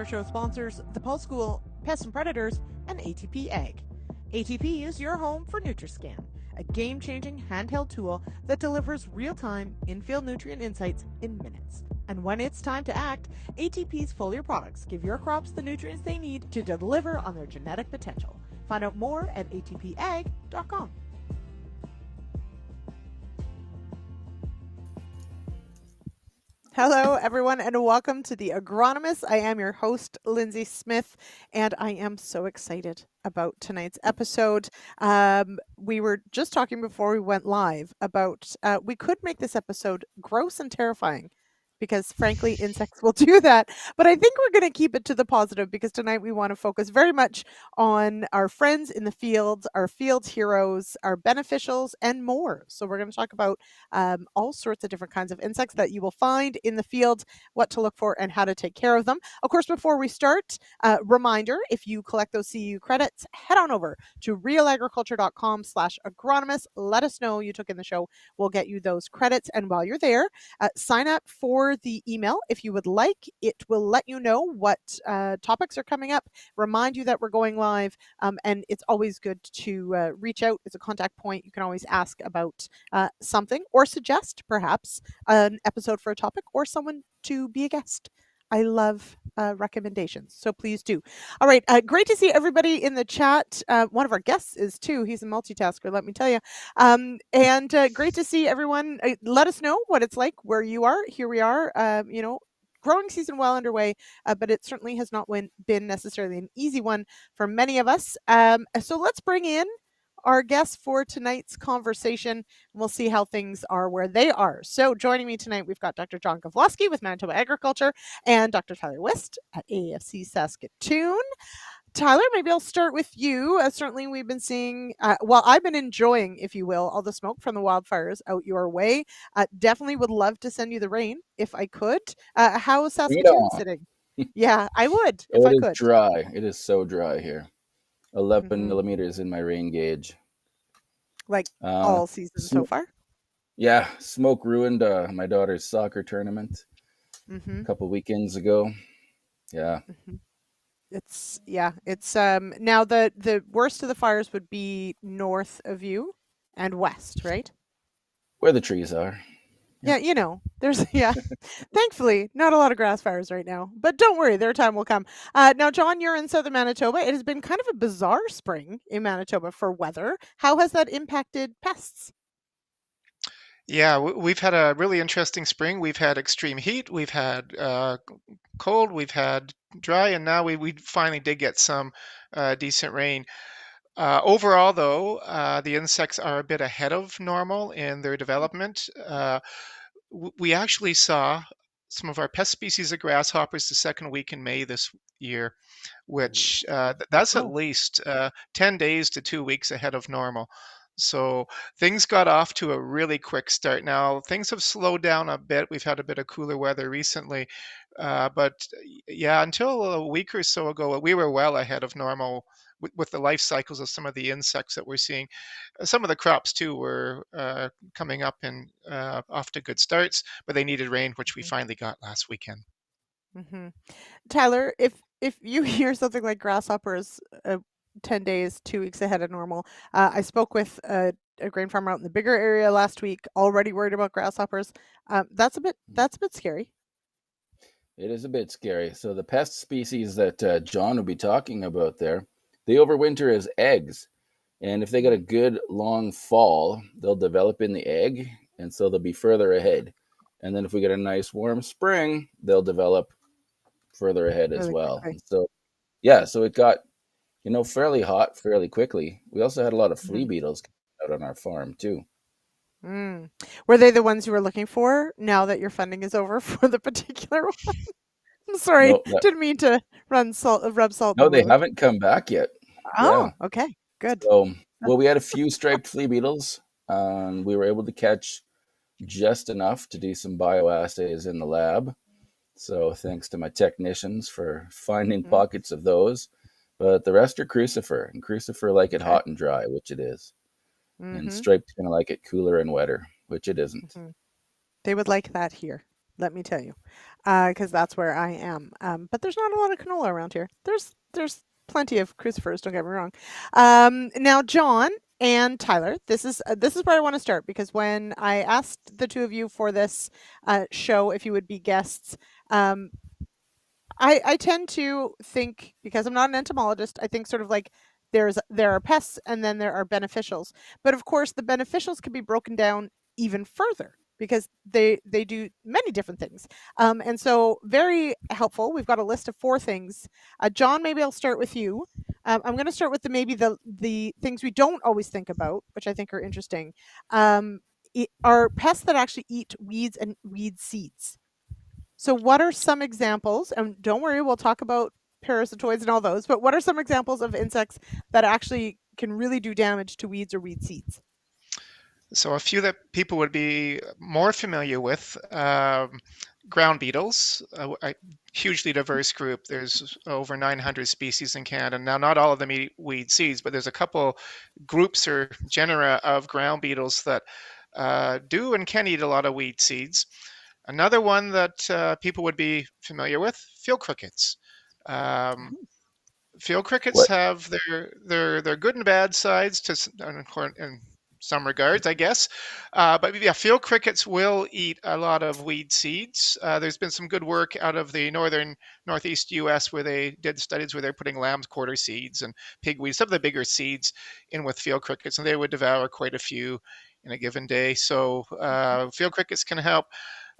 our show sponsors, the School, Pests and Predators, and ATP Ag. ATP is your home for NutriScan, a game-changing handheld tool that delivers real-time in-field nutrient insights in minutes. And when it's time to act, ATP's foliar products give your crops the nutrients they need to deliver on their genetic potential. Find out more at atpag.com. Hello, everyone, and welcome to the Agronomists. I am your host, Lyndsey Smith, and I am so excited about tonight's episode. We were just talking before we went live about we could make this episode gross and terrifying because, frankly, insects will do that. But I think we're going to keep it to the positive because tonight we want to focus very much on our friends in the fields, our field heroes, our beneficials, and more. So we're going to talk about all sorts of different kinds of insects that you will find in the field, what to look for, and how to take care of them. Of course, before we start, reminder, if you collect those CEU credits, head on over to realagriculture.com/agronomist. Let us know you took in the show. We'll get you those credits. And while you're there, sign up for the email if you would like. It will let you know what topics are coming up, remind you that we're going live, and it's always good to reach out as a contact point. You can always ask about something or suggest perhaps an episode for a topic or someone to be a guest. I love recommendations, so please do. All right, great to see everybody in the chat. One of our guests is too. He's a multitasker, let me tell you. And great to see everyone. Let us know what it's like where you are. Here we are, growing season well underway, but it certainly has not been necessarily an easy one for many of us. So let's bring in our guests for tonight's conversation, and we'll see how things are where they are. So joining me tonight, we've got Dr. John Gavloski with Manitoba Agriculture and Dr. Tyler Wist at AFC Saskatoon. Tyler, maybe I'll start with you. Certainly we've been seeing, I've been enjoying, if you will, all the smoke from the wildfires out your way. Definitely would love to send you the rain if I could. How is Saskatoon sitting? Yeah, I would if I could. It is dry. It is so dry here. 11 millimeters in my rain gauge. Like all season so far? Yeah, smoke ruined my daughter's soccer tournament a couple weekends ago. Yeah. It's now the worst of the fires would be north of you and west, right? Where the trees are. Yeah, there's thankfully not a lot of grass fires right now, but don't worry, their time will come. Now, John, you're in southern Manitoba. It has been kind of a bizarre spring in Manitoba for weather. How has that impacted pests? Yeah, we've had a really interesting spring. We've had extreme heat, we've had cold, we've had dry, and now we finally did get some decent rain. Overall, though, the insects are a bit ahead of normal in their development. We actually saw some of our pest species of grasshoppers the second week in May this year, which that's at least 10 days to 2 weeks ahead of normal. So things got off to a really quick start. Now, things have slowed down a bit. We've had a bit of cooler weather recently. But yeah, until a week or so ago, we were well ahead of normal with the life cycles of some of the insects that we're seeing. Some of the crops, too, were coming up and off to good starts, but they needed rain, which we finally got last weekend. Tyler, if you hear something like grasshoppers 10 days, 2 weeks ahead of normal. I spoke with a grain farmer out in the bigger area last week, already worried about grasshoppers. That's a bit scary. It is a bit scary. So the pest species that John will be talking about there, they overwinter as eggs. And if they get a good long fall, they'll develop in the egg, and so they'll be further ahead. And then if we get a nice warm spring, they'll develop further ahead as well. And so, so it got fairly hot fairly quickly. We also had a lot of flea beetles out on our farm too. Were they the ones you were looking for now that your funding is over for the particular one? I'm sorry, didn't mean to rub salt. No, they haven't come back yet. Oh, yeah. Okay, good. So, we had a few striped flea beetles. We were able to catch just enough to do some bioassays in the lab. So thanks to my technicians for finding pockets of those. But the rest are crucifer, and crucifer like it hot and dry, which it is. And striped's going to like it cooler and wetter, which it isn't. They would like that here. let me tell you, because that's where I am. But there's not a lot of canola around here. There's plenty of crucifers. Don't get me wrong. Now, John and Tyler, this is where I want to start because when I asked the two of you for this show if you would be guests, um, I tend to think because I'm not an entomologist, I think sort of like there are pests and then there are beneficials. But of course, the beneficials can be broken down even further because they do many different things. And so very helpful. We've got a list of 4 things. John, maybe I'll start with you. I'm going to start with the things we don't always think about, which I think are interesting. Are pests that actually eat weeds and weed seeds. So, what are some examples? And don't worry, we'll talk about parasitoids and all those, but what are some examples of insects that actually can really do damage to weeds or weed seeds? So a few that people would be more familiar with, ground beetles, a hugely diverse group. There's over 900 species in Canada. Now, not all of them eat weed seeds, but there's a couple groups or genera of ground beetles that do and can eat a lot of weed seeds. Another one that people would be familiar with, field crickets. Um, Field crickets What? have their good and bad sides in some regards, I guess. But yeah, field crickets will eat a lot of weed seeds. There's been some good work out of the northeast U.S. where they did studies where they're putting lamb's quarter seeds and pigweed, some of the bigger seeds, in with field crickets, and they would devour quite a few in a given day. So field crickets can help.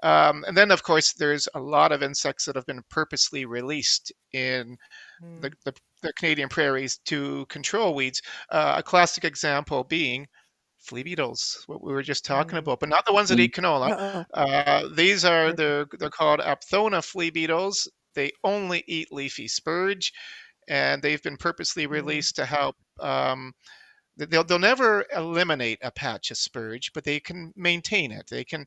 And then, of course, there's a lot of insects that have been purposely released in Mm. the Canadian prairies to control weeds. A classic example being flea beetles, what we were just talking Mm. about, but not the ones that Mm. eat canola. Uh-oh. These are Okay. they're called Apthona flea beetles. They only eat leafy spurge, and they've been purposely Mm. released to help. They'll never eliminate a patch of spurge, but they can maintain it. They can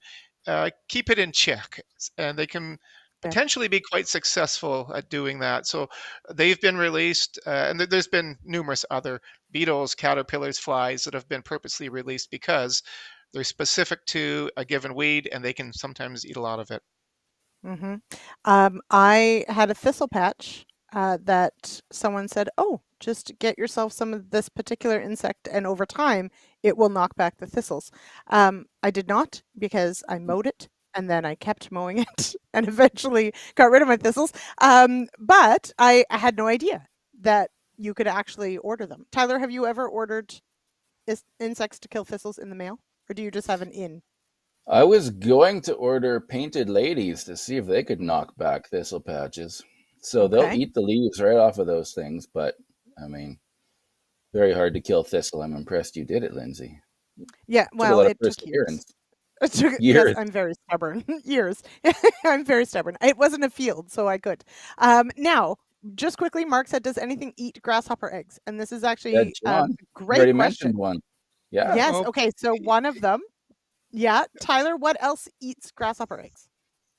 keep it in check, and they can Yeah. potentially be quite successful at doing that. So they've been released, and there's been numerous other beetles, caterpillars, flies that have been purposely released because they're specific to a given weed, and they can sometimes eat a lot of it. Hmm. I had a thistle patch that someone said, "Oh, just get yourself some of this particular insect, and over time, it will knock back the thistles." I did not because I mowed it and then I kept mowing it and eventually got rid of my thistles. But I had no idea that you could actually order them. Tyler, have you ever ordered insects to kill thistles in the mail, or do you just have an in? I was going to order painted ladies to see if they could knock back thistle patches. So they'll Okay. eat the leaves right off of those things, but I mean, very hard to kill thistle. I'm impressed you did it, Lyndsey. Yeah. Took a Well, lot of it took years. perseverance. Yes, Years. I'm very stubborn. Years. I'm very stubborn. It wasn't a field, so I could. Now, just quickly, Mark said, "Does anything eat grasshopper eggs?" And this is Yeah, actually a John, you great already question. mentioned one. Yeah. Yes. Oh, Okay. So one of them. Yeah, Tyler. What else eats grasshopper eggs?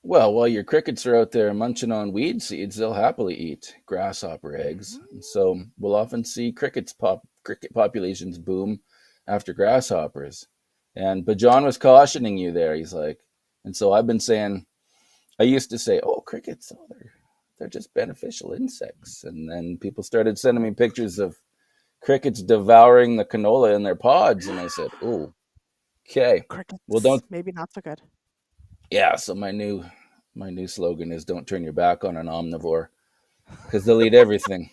Well, while your crickets are out there munching on weed seeds, they'll happily eat grasshopper eggs. And Mm. so we'll often see cricket populations boom after grasshoppers. But John was cautioning you there. He's like, and so I've been saying, I used to say, oh, crickets, oh, they're just beneficial insects. And then people started sending me pictures of crickets devouring the canola in their pods, and I said, oh, okay. Well, Crickets. don't. Maybe not so good. Yeah. So my new slogan is don't turn your back on an omnivore because they'll eat everything.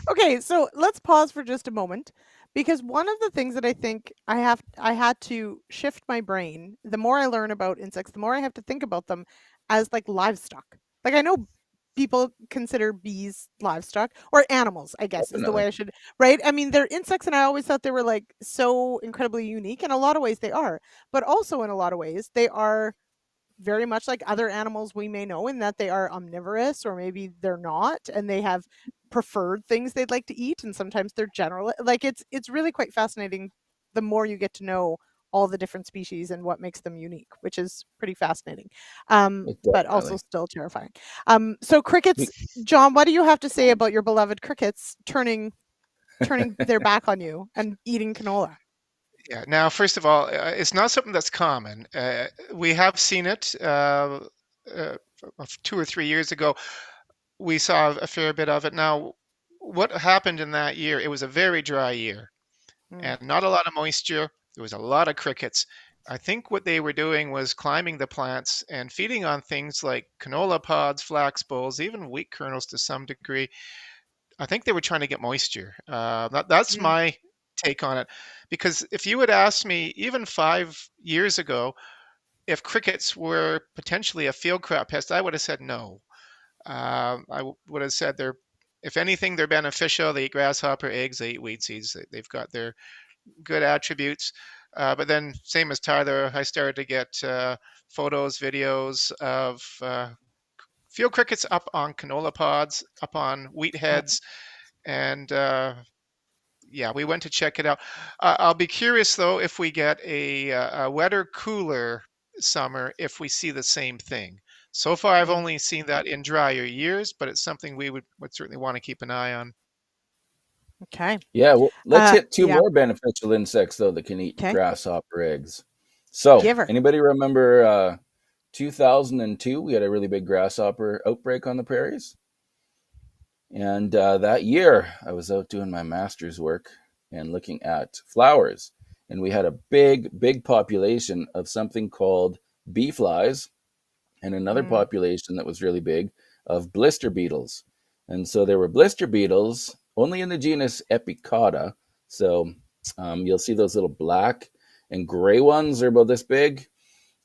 Okay, so let's pause for just a moment because one of the things that I think I had to shift my brain, the more I learn about insects, the more I have to think about them as like livestock. Like I know people consider bees livestock or animals, I guess is the way Definitely. I should, right? I mean, they're insects and I always thought they were like so incredibly unique. In a lot of ways they are, but also in a lot of ways they are very much like other animals we may know in that they are omnivorous or maybe they're not and they have preferred things they'd like to eat and sometimes they're general like it's really quite fascinating the more you get to know all the different species and what makes them unique, which is pretty fascinating, but also Definitely. still terrifying. So crickets, We- John, what do you have to say about your beloved crickets turning their back on you and eating canola? Yeah. Now, first of all, it's not something that's common. We have seen it 2 or 3 years ago. We saw a fair bit of it. Now, what happened in that year? It was a very dry year Mm, and not a lot of moisture. There was a lot of crickets. I think what they were doing was climbing the plants and feeding on things like canola pods, flax bolls, even wheat kernels to some degree. I think they were trying to get moisture. That's mm, my take on it. Because if you had asked me even 5 years ago if crickets were potentially a field crop pest, I would have said no. Would have said they're, if anything, they're beneficial. They eat grasshopper eggs, they eat weed seeds. They've got their good attributes. But then, same as Tyler, I started to get photos, videos of field crickets up on canola pods, up on wheat right. heads, and yeah, we went to check it out. I'll be curious though if we get a wetter, cooler summer if we see the same thing. So far, I've Mm, only seen that in drier years, but it's something we would certainly want to keep an eye on. okay. Yeah, well, let's hit two Yeah. more beneficial insects though that can eat Okay. grasshopper eggs. So, Giver. anybody remember 2002? We had a really big grasshopper outbreak on the prairies, and that year I was out doing my master's work and looking at flowers, and we had a big population of something called bee flies, and another Mm, population that was really big of blister beetles. And so there were blister beetles only in the genus Epicauda. So you'll see those little black and gray ones. They're about this big,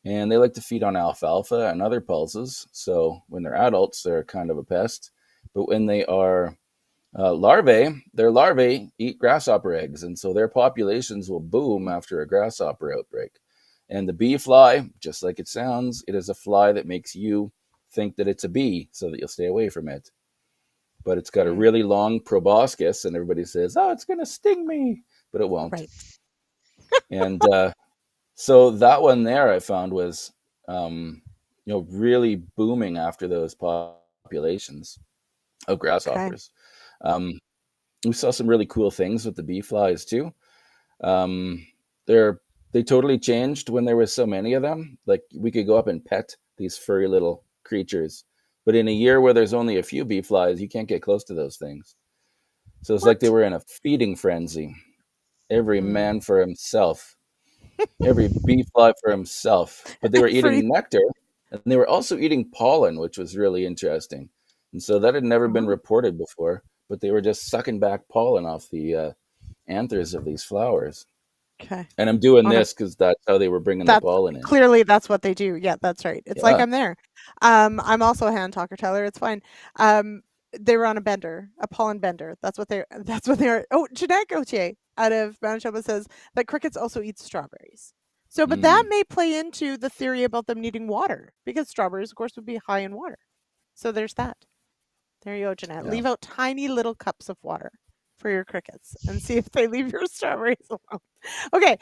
and they like to feed on alfalfa and other pulses. So when they're adults, they're kind of a pest. But when they are larvae, their larvae eat grasshopper eggs, and so their populations will boom after a grasshopper outbreak. And the bee fly, just like it sounds, it is a fly that makes you think that it's a bee so that you'll stay away from it. But it's got a mm, really long proboscis, and everybody says, oh, it's going to sting me, but it won't. right. And so that one there I found was, really booming after those populations of Okay. grasshoppers. Um, we saw some really cool things with the bee flies too. Um, they're they totally changed when there was so many of them. Like we could go up and pet these furry little creatures, but in a year where there's only a few bee flies, you can't get close to those things. So it's like they What? were in a feeding frenzy. Every Mm. man for himself, every bee fly for himself. But they were Every. eating nectar, and they were also eating pollen, which was really interesting. And so that had never been Oh, reported before. But they were just sucking back pollen off the anthers of these flowers. okay. And I'm doing Oh no. this because that's how they were bringing the That's pollen in. clearly that's what they do. Yeah, that's right. It's like Yeah. I'm there. I'm also a hand talker, Tyler. It's fine. They were on a bender, a pollen bender. That's what they're. That's what they are. Oh, Jeanette Gauthier out of Manitoba says that crickets also eat strawberries. So, but that Mm, may play into the theory about them needing water because strawberries, of course, would be high in water. So there's that. There you go, Jeanette. yeah. Leave out tiny little cups of water for your crickets and see if they leave your strawberries alone. Okay,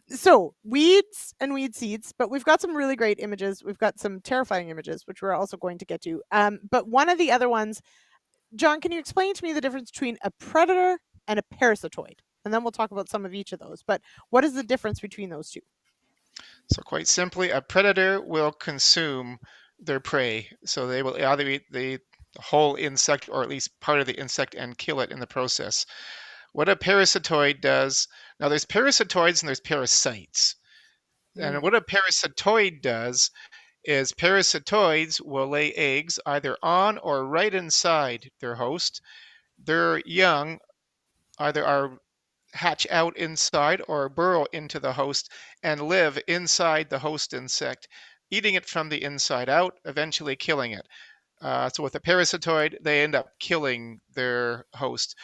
so weeds and weed seeds, but we've got some really great images. We've got some terrifying images, which we're also going to get to. But one of the other ones, John, can you explain to me the difference between a predator and a parasitoid? And then we'll talk about some of each of those. But what is the difference between those two? So quite simply, a predator will consume their prey. So they will either eat the whole insect or at least part of the insect and kill it in the process. What a parasitoid does, now there's parasitoids and there's parasites. Mm, And what a parasitoid does is parasitoids will lay eggs either on or right inside their host. Their young either are hatch out inside or burrow into the host and live inside the host insect, eating it from the inside out, eventually killing it. So with a parasitoid, they end up killing their host.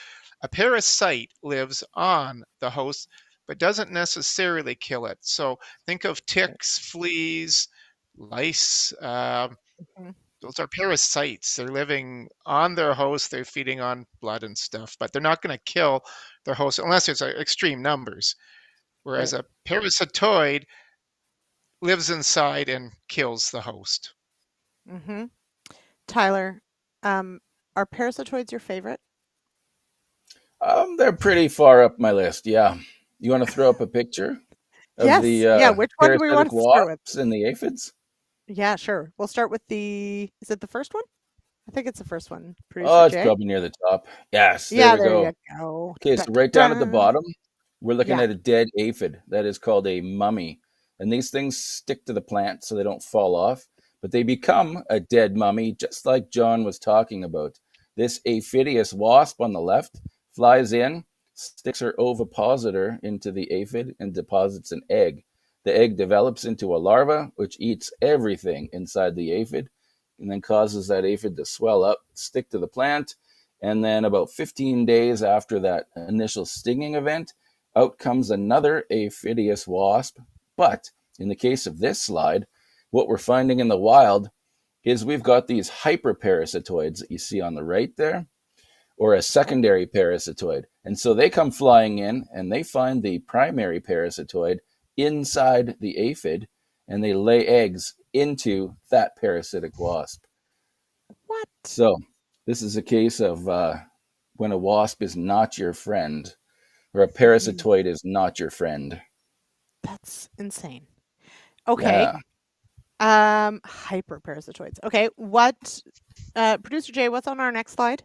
A parasite lives on the host, but doesn't necessarily kill it. So think of right. ticks, fleas, lice. Mhm. Those are parasites. They're living on their host. They're feeding on blood and stuff, but they're not going to kill their host unless it's extreme numbers. Whereas Right. a parasitoid lives inside and kills the host. Mm-hmm. Tyler, um, are parasitoids your favorite? They're pretty far up my list. Yeah. You want to throw up a picture of Yes. the Yeah. Which one do we want parasitic to start with? wasps and the aphids? Yeah, sure. We'll start with is it the first one? I think it's the first one, Producer Oh, it's Jay. probably near the top. Yes, there Yeah, we there you go. go. Okay, Dun, so dun, right down at the dun. bottom, we're looking Yeah. at a dead aphid. That is called a mummy. And these things stick to the plant so they don't fall off, but they become a dead mummy, just like John was talking about. This aphidious wasp on the left flies in, sticks her ovipositor into the aphid, and deposits an egg. The egg develops into a larva, which eats everything inside the aphid, and then causes that aphid to swell up, stick to the plant, and then about 15 days after that initial stinging event, out comes another aphidious wasp. But in the case of this slide, what we're finding in the wild is we've got these hyperparasitoids that you see on the right there, or a Okay. secondary parasitoid. And so they come flying in and they find the primary parasitoid inside the aphid, and they lay eggs into that parasitic wasp. What? So this is a case of when a wasp is not your friend, or a Mhm. parasitoid is not your friend. That's insane. Okay. Yeah. Hyperparasitoids. Okay. Producer Jay, what's on our next slide?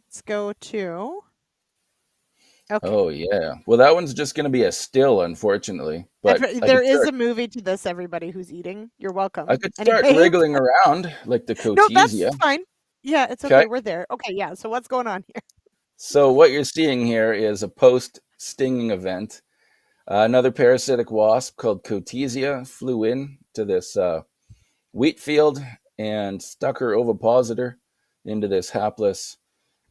Let's go to. Okay. Oh, yeah. Well, that one's just going to be a still, unfortunately. But There is a movie to this, everybody who's eating. You're I welcome. could start Anyway, wriggling around like the no, that's Cotesia. fine. Yeah, it's Okay. okay. We're there. Okay, yeah. So what's going on here? So what you're seeing here is a post-stinging event. Another parasitic wasp called Cotesia flew in to this wheat field and stuck her ovipositor into this hapless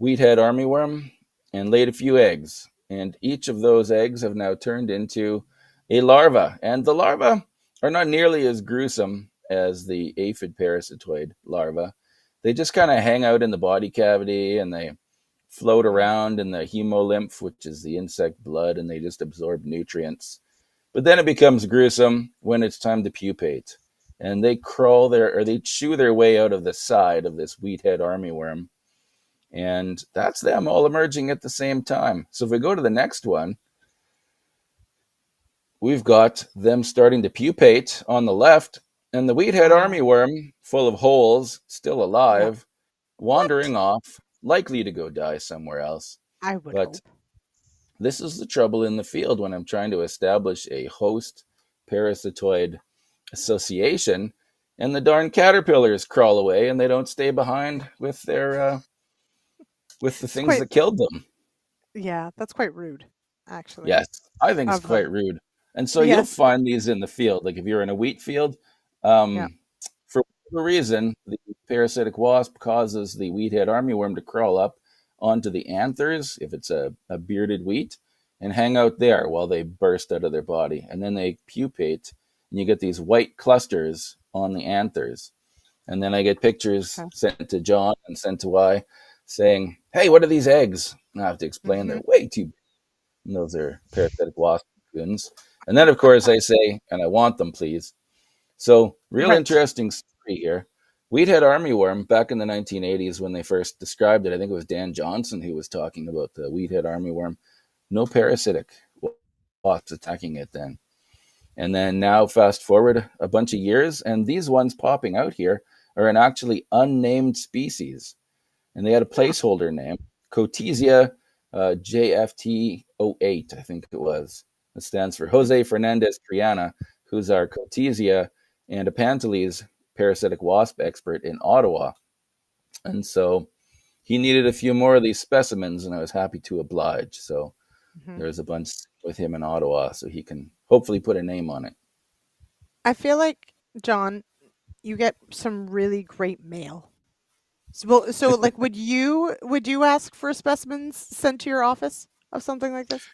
wheathead armyworm and laid a few eggs. And each of those eggs have now turned into a larva. And the larvae are not nearly as gruesome as the aphid parasitoid larva. They just kind of hang out in the body cavity and they float Mm, around in the hemolymph, which is the insect blood, and they just absorb nutrients. But then it becomes gruesome when it's time to pupate. And they they chew their way out of the side of this wheathead armyworm. And that's them all emerging at the same time. So if we go to the next one, we've got them starting to pupate on the left, and the wheathead wow. armyworm, full of holes, still Yeah. alive, What? wandering off, likely to go die somewhere else. I would But hope. this is the trouble in the field when I'm trying to establish a host parasitoid association, and the darn caterpillars crawl away and they don't stay behind with the It's things quite that killed them. Yeah, that's quite rude, actually, Yes, I think it's of them. quite rude. And so you'll Yes. find these in the field. Like if you're in a wheat field, Yeah. for whatever reason, the parasitic wasp causes the wheathead armyworm to crawl up onto the anthers, if it's a bearded wheat, and hang out there while they burst out of their body. And then they pupate, and you get these white clusters on the anthers. And then I get pictures Okay. sent to John and sent to I saying, "Hey, what are these eggs?" And I have to explain they're Mhm. way too and those are parasitic wasp cocoons. And then, of course, I say, and I want them, please. So, real Right. interesting story here. Wheathead armyworm, back in the 1980s when they first described it, I think it was Dan Johnson who was talking about the wheathead armyworm. No parasitic wasps attacking it then. And then now, fast forward a bunch of years, and these ones popping out here are an actually unnamed species and they had a Huh. placeholder name, Cotesia JFT08, I think it was. It stands for Mm. Jose Fernandez Triana, who's our Cotesia and Apantales parasitic wasp expert in Ottawa. And so he needed a few more of these specimens, and I was happy to oblige. So Mhm. there's a bunch with him in Ottawa, so he can hopefully put a name on it. I feel like, John, you get some really great mail. Like, would you ask for specimens sent to your office of something like this?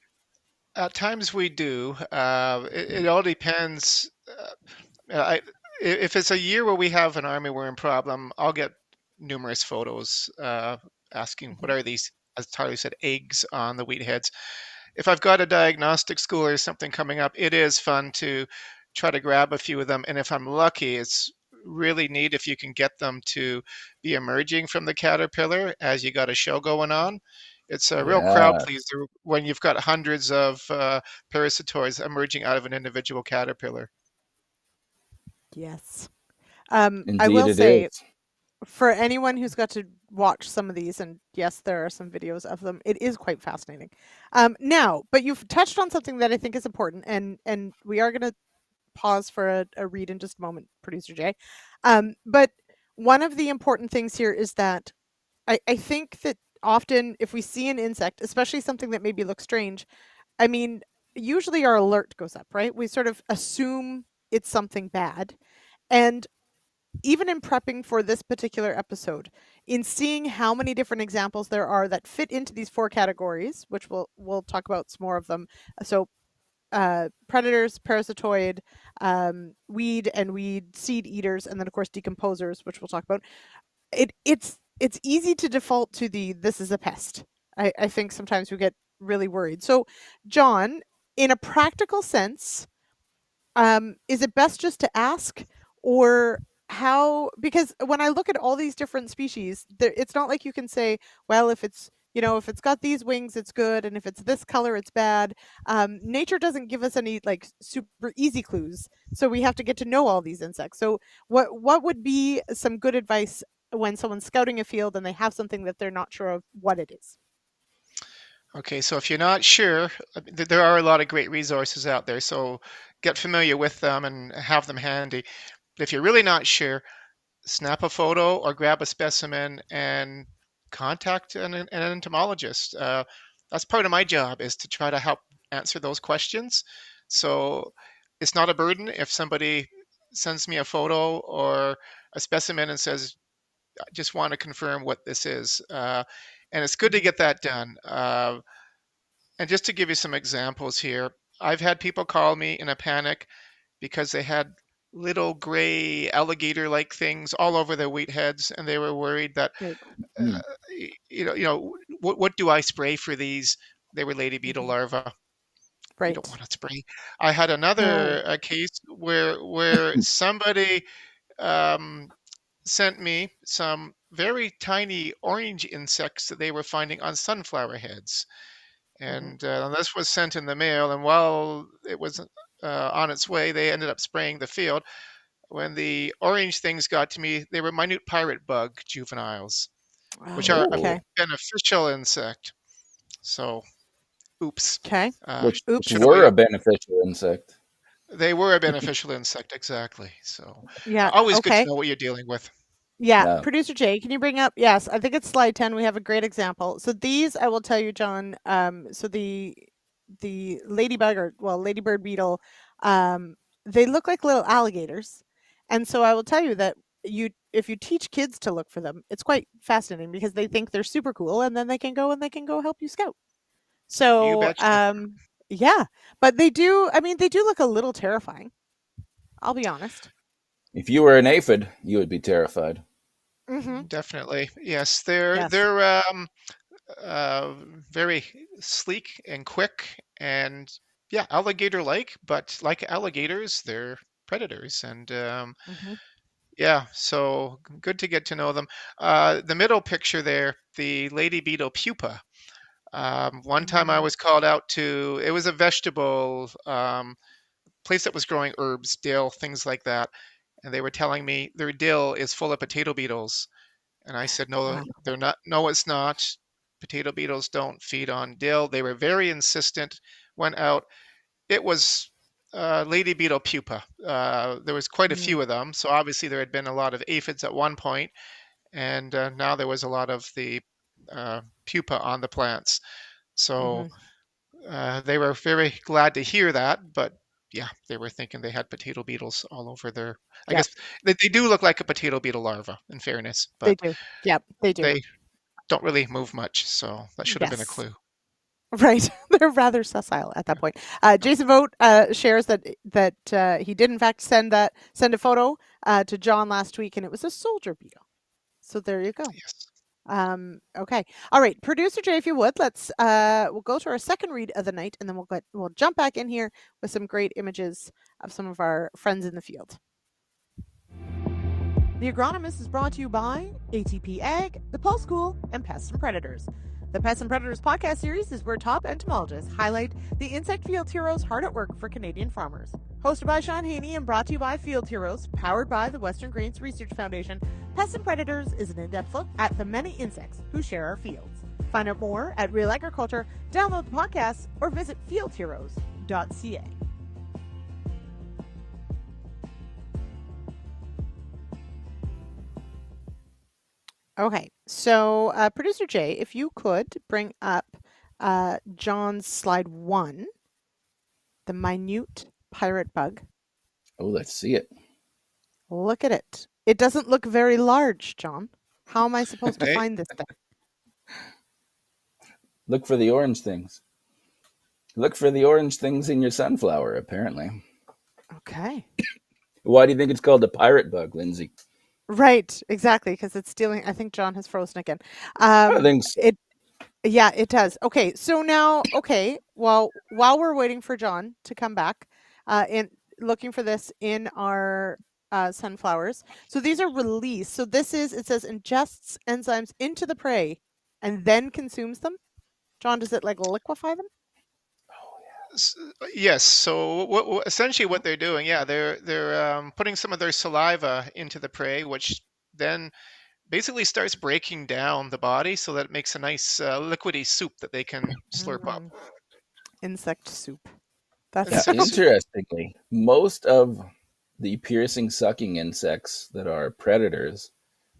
At times we do. It all depends. I, if it's a year where we have an armyworm problem, I'll get numerous photos asking what Mhm. are these, as Tyler said, eggs on the wheat heads. If I've got a diagnostic school or something coming up, it is fun to try to grab a few of them. And if I'm lucky, it's really neat if you can get them to be emerging from the caterpillar as you got a show going on. It's a real crowd Yeah. pleaser when you've got hundreds of parasitoids emerging out of an individual caterpillar. Yes. I Indeed will it say, is. for anyone who's got to watch some of these, and yes, there are some videos of them, it is quite fascinating. Now, but you've touched on something that I think is important, and we are going to pause for a read in just a moment, Producer Jay. But one of the important things here is that I think that often if we see an insect, especially something that maybe looks strange, I mean, usually our alert goes up, right? We sort of assume it's something bad. And even in prepping for this particular episode, in seeing how many different examples there are that fit into these four categories, which we'll talk about some more of them. So predators, parasitoid, weed and weed seed eaters, and then of course decomposers, which we'll talk about. It's easy to default to the this is a pest. I think sometimes we get really worried. So, John, in a practical sense, is it best just to ask, or how? Because when I look at all these different species, it's not like you can say, well, if it's if it's got these wings, it's good, and if it's this color, it's bad. Nature doesn't give us any like super easy clues, so we have to get to know all these insects. So, what would be some good advice when someone's scouting a field and they have something that they're not sure of what it is? Okay, so if you're not sure, there are a lot of great resources out there. So get familiar with them and have them handy. If you're really not sure, snap a photo or grab a specimen and contact an entomologist. That's part of my job, is to try to help answer those questions. So it's not a burden if somebody sends me a photo or a specimen and says, I just want to confirm what this is. And it's good to Mhm. get that done. And just to give you some examples here, I've had people call me in a panic because they had little gray alligator-like things all over their wheat heads, and they were worried that, Right. Hmm. what do I spray for these? They were lady beetle Hmm. larvae. You don't Right. want to spray. I had No. another case where somebody um, sent me some very tiny orange insects that they were finding on sunflower heads. Hmm. And this was sent in the mail. And while it was on its way, they ended up spraying the field. When the orange things got to me, they were minute pirate bug juveniles, which are Oh, a Oh, okay. beneficial insect. So, oops. Okay. which Should Oops. have were a waited. beneficial insect. They were a beneficial insect, exactly. So, Yeah. always good to Okay. know what you're dealing with. Yeah, Yeah. producer Jay, can you bring up? Yes, I think it's slide 10. We have a great example. So these, I will tell you, John. So the ladybug, or well, ladybird beetle, um, they look like little alligators, and so I will tell you that if you teach kids to look for them, it's quite fascinating because they think they're super cool, and then they can go help you scout. You So betcha. yeah, but they do. I mean, they do look a little terrifying. I'll be honest. If you were an aphid, you would be terrified. Mm-hmm. Definitely. Yes, they're Yes. they're uh, very sleek and quick, and yeah, alligator-like, but like alligators, they're predators. And Mm-hmm. yeah, so good to get to know them. The middle picture there, the lady beetle pupa. One time I Mm-hmm. was called out to, it was a vegetable place that was growing herbs, dill, things like that. And they were telling me their dill is full of potato beetles. And I said, no, Wow. they're not. No, it's not. Potato beetles don't feed on dill. They were very insistent. Went out. It was lady beetle pupa. There was quite a Mm-hmm. few of them. So obviously there had been a lot of aphids at one point, and now there was a lot of the pupa on the plants. So Mm-hmm. they were very glad to hear that. But yeah, they were thinking they had potato beetles all over their. I Yeah. guess they do look like a potato beetle larva, in fairness, They but do. Yep, they do. they don't really move much, so that should have been a Yes. clue. Right. They're rather docile at that point. Jason Vogt shares that he did in fact send a photo to John last week, and it was a soldier beetle. So there you go. Yes. Okay. All right, producer Jay, if you would, we'll go to our second read of the night, and then we'll jump back in here with some great images of some of our friends in the field. The Agronomist is brought to you by ATP Ag, the Pulse School, and Pests and Predators. The Pests and Predators podcast series is where top entomologists highlight the insect field heroes hard at work for Canadian farmers. Hosted by Sean Haney and brought to you by Field Heroes, powered by the Western Grains Research Foundation, Pests and Predators is an in-depth look at the many insects who share our fields. Find out more at Real Agriculture, download the podcast, or visit fieldheroes.ca. Okay, so Producer Jay, if you could bring up John's slide 1, the minute pirate bug. Oh, let's see it. Look at it. It doesn't look very large, John. How am I supposed to Hey. find this thing? Look for the orange things. Look for the orange things in your sunflower, apparently. Okay. Why do you think it's called a pirate bug, Lyndsey? Right, exactly, because it's stealing. I think John has frozen again. I think so. Yeah, it does. Okay, so now, well, while we're waiting for John to come back, in looking for this in our sunflowers. So these are released. So it says ingests enzymes into the prey and then consumes them. John, does it like liquefy them? Yes. So essentially what they're doing, they're putting some of their saliva into the prey, which then basically starts breaking down the body so that it makes a nice liquidy soup that they can slurp up. Insect soup. That's Yeah, interestingly, most of the piercing sucking insects that are predators,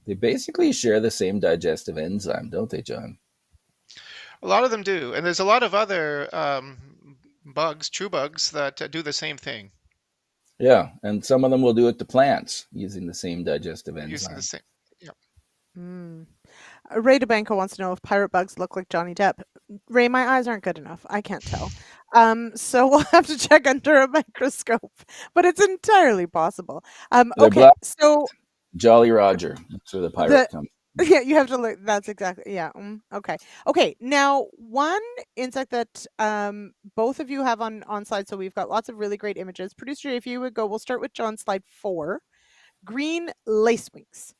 they basically share the same digestive enzyme, don't they, John? A lot of them do, and there's a lot of other bugs, true bugs, that do the same thing. Yeah, and some of them will do it to plants using the same digestive enzyme. Using the same. Ray DeBanco wants to know if pirate bugs look like Johnny Depp. Ray, my eyes aren't good enough. I can't tell. So we'll have to check under a microscope, but it's entirely possible. They're Okay, black. so Jolly Roger. That's where the pirate comes. yeah, you have to look. That's exactly, yeah. Okay. Now, one insect that both of you have on slide, so we've got lots of really great images. Producer, if you would go, we'll start with John, slide 4. Green lacewings.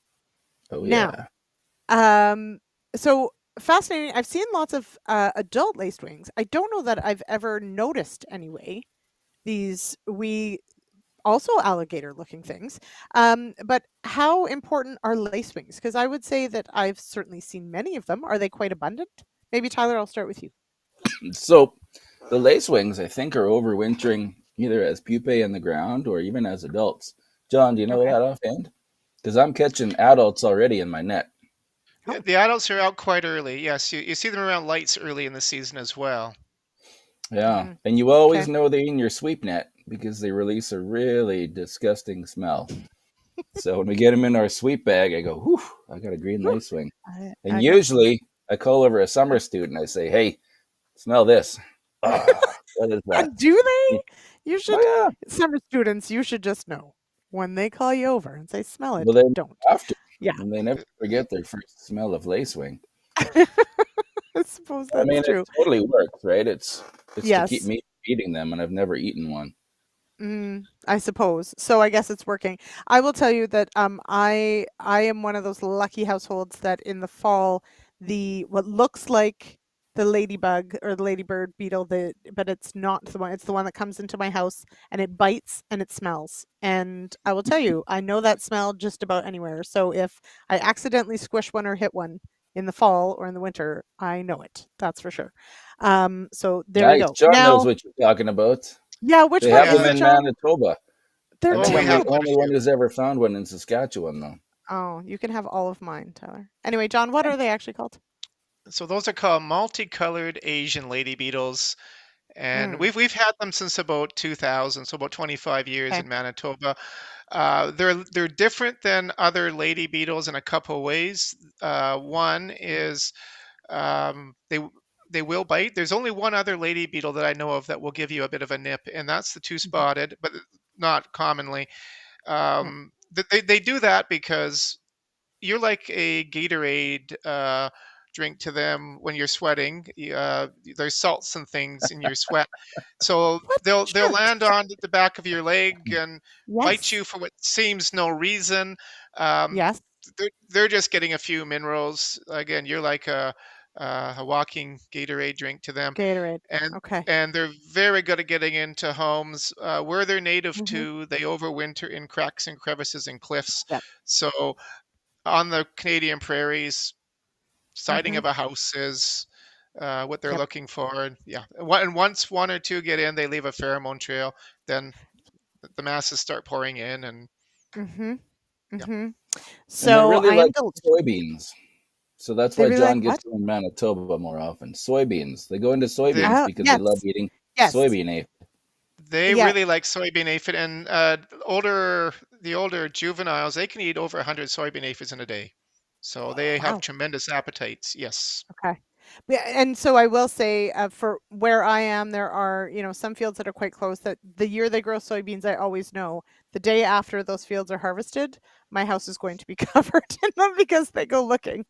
Oh, Now, yeah. so fascinating. I've seen lots of adult lacewings. I don't know that I've ever noticed anyway these also alligator looking things. But how important are lacewings? Because I would say that I've certainly seen many of them. Are they quite abundant? Maybe Tyler, I'll start with you. So the lacewings, I think, are overwintering either as pupae in the ground or even as adults. John, do you know that offhand? Because I'm catching adults already in my net. Oh. The adults are out quite early. Yes, you see them around lights early in the season as well. Yeah, and you always know they're in your sweep net because they release a really disgusting smell. So when we get them in our sweep bag, I go, whew, I got a green lacewing. And usually I call over a summer student. I say, hey, smell this. What is that? Do they? You should. Oh, yeah. Summer students, you should just know when they call you over and say, smell it. Well, they don't. Have to. Yeah. And they never forget their first smell of lacewing. I suppose that's true. It totally works, right? It's to keep me from eating them, and I've never eaten one. I suppose. So I guess it's working. I will tell you that I am one of those lucky households that in the fall, what looks like the ladybug or the ladybird beetle, but it's not the one. It's the one that comes into my house and it bites and it smells. And I will tell you, I know that smell just about anywhere. So if I accidentally squish one or hit one in the fall or in the winter, I know it. That's for sure. So there we go. John knows what you're talking about. Yeah, which they one have them in Manitoba. They're I'm the only one who's ever found one in Saskatchewan, though. Oh, you can have all of mine, Tyler. Anyway, John, what are they actually called? So those are called multicolored Asian lady beetles, and we've had them since about 2000, so about 25 years in Manitoba. They're different than other lady beetles in a couple of ways. One is they will bite. There's only one other lady beetle that I know of that will give you a bit of a nip, and that's the two-spotted, but not commonly. They do that because you're like a Gatorade drink to them when you're sweating. There's salts and things in your sweat, so they'll land on the back of your leg and bite you for what seems no reason. They're just getting a few minerals. Again, you're like a a walking Gatorade drink to them, Gatorade. and Okay. they're very good at getting into homes where they're native Mm-hmm. to. They overwinter in cracks and crevices and cliffs. Yep. So on the Canadian prairies, siding Mm-hmm. of a house is what they're Yep. looking for. And yeah, and once one or two get in, they leave a pheromone trail. Then the masses start pouring in, and Mm-hmm. yeah, Mm-hmm. And they So really I am like soybeans. So that's they why really like John what? gets to in Manitoba more often. Soybeans. They go into they soybeans Oh, because they love yes. eating Yes. soybean aphid. they Yeah. really like soybean aphid, and the older juveniles, they can eat over 100 soybean aphids in a day. So they have Wow. tremendous appetites. Yes. Okay. Yeah, and so I will say, for where I am, there are, some fields that are quite close that the year they grow soybeans, I always know the day after those fields are harvested, my house is going to be covered in them because they go looking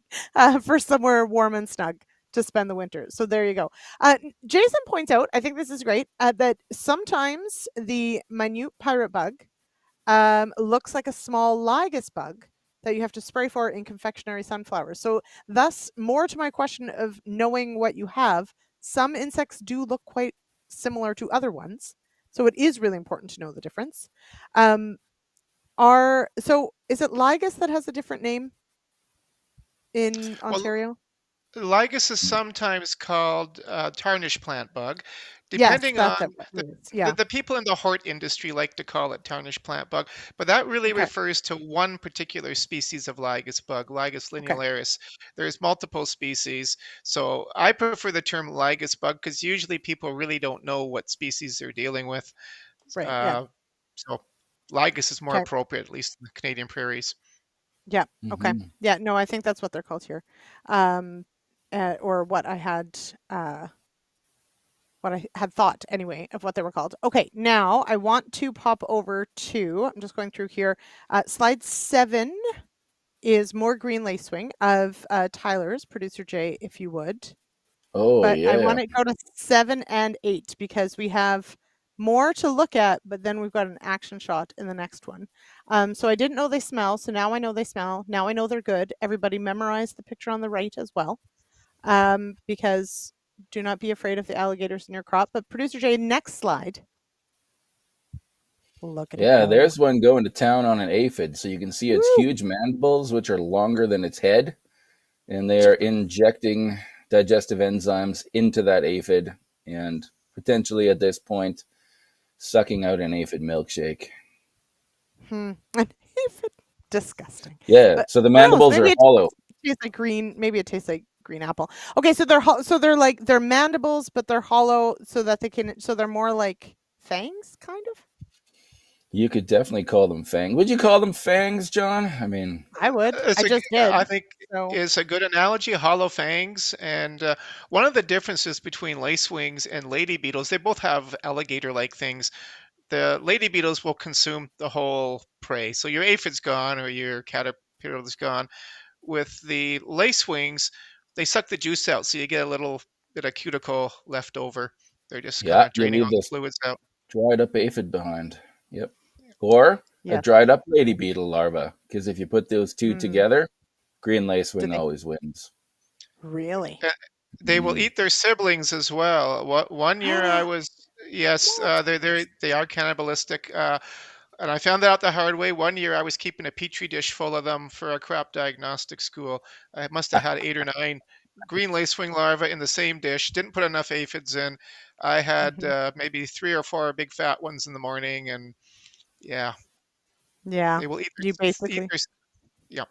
for somewhere warm and snug to spend the winter. So there you go. Jason points out, I think this is great, that sometimes the minute pirate bug looks like a small lygus bug that you have to spray for in confectionery sunflowers. So, thus, more to my question of knowing what you have, some insects do look quite similar to other ones. So, it is really important to know the difference. Um, is it lygus that has a different name in Well, Ontario? lygus is sometimes called tarnish plant bug, Yes, depending that's on it. It is. Yeah. the people in the hort industry like to call it tarnish plant bug, but that really Okay. refers to one particular species of lygus bug, Lygus Okay. linealaris. There's multiple species, so I prefer the term lygus bug because usually people really don't know what species they're dealing with. Right. Yeah. Uh, so lygus is more Okay. appropriate, at least in the Canadian prairies. Yeah. Okay. Hmm. Yeah. No, I think that's what they're called here. Um, or what I had thought anyway of what they were called. Okay, now I want to pop over to, I'm just going through here. Slide 7 is more green lacewing of Tyler's, producer Jay, if you would. Oh But I yeah. want to go to 7 and 8 because we have more to look at, but then we've got an action shot in the next one. So I didn't know they smell, so now I know they smell. Now I know they're good. Everybody memorize the picture on the right as well, because do not be afraid of the alligators in your crop. But producer Jay, next slide. Look at it Yeah, go. there's one going to town on an aphid. So you can see its Woo! huge mandibles, which are longer than its head, and they are injecting digestive enzymes into that aphid and potentially at this point sucking out an aphid milkshake. An aphid, disgusting. Yeah, But so the who knows? mandibles Maybe are it hollow. tastes like green. Maybe it tastes like green apple. Okay, so they're like they're mandibles, but they're hollow so that they can. So they're more like fangs, kind of. You could definitely call them fangs. Would you call them fangs, John? I mean, I would. I It's a, just did. I think So it's a good analogy, hollow fangs. And one of the differences between lacewings and lady beetles, they both have alligator-like things. The lady beetles will consume the whole prey. So your aphid's gone or your caterpillar's gone. With the lacewings, they suck the juice out, so you get a little bit of cuticle left over. They're just kind yeah, of you draining leave all the this fluids out. dried up aphid behind. Yep. Or a yeah. dried up lady beetle larva, because if you put those two Mm, together, green did lacewing they always wins. really? Uh, They will Mm. eat their siblings as well. What one year I was yes, What? they are cannibalistic. And I found that out the hard way. One year I was keeping a petri dish full of them for a crop diagnostic school. I must have had 8 or 9 green lacewing larvae in the same dish. Didn't put enough aphids in. I had Mhm. maybe 3 or 4 big fat ones in the morning, and yeah, Yeah. they will You eat basically their yeah.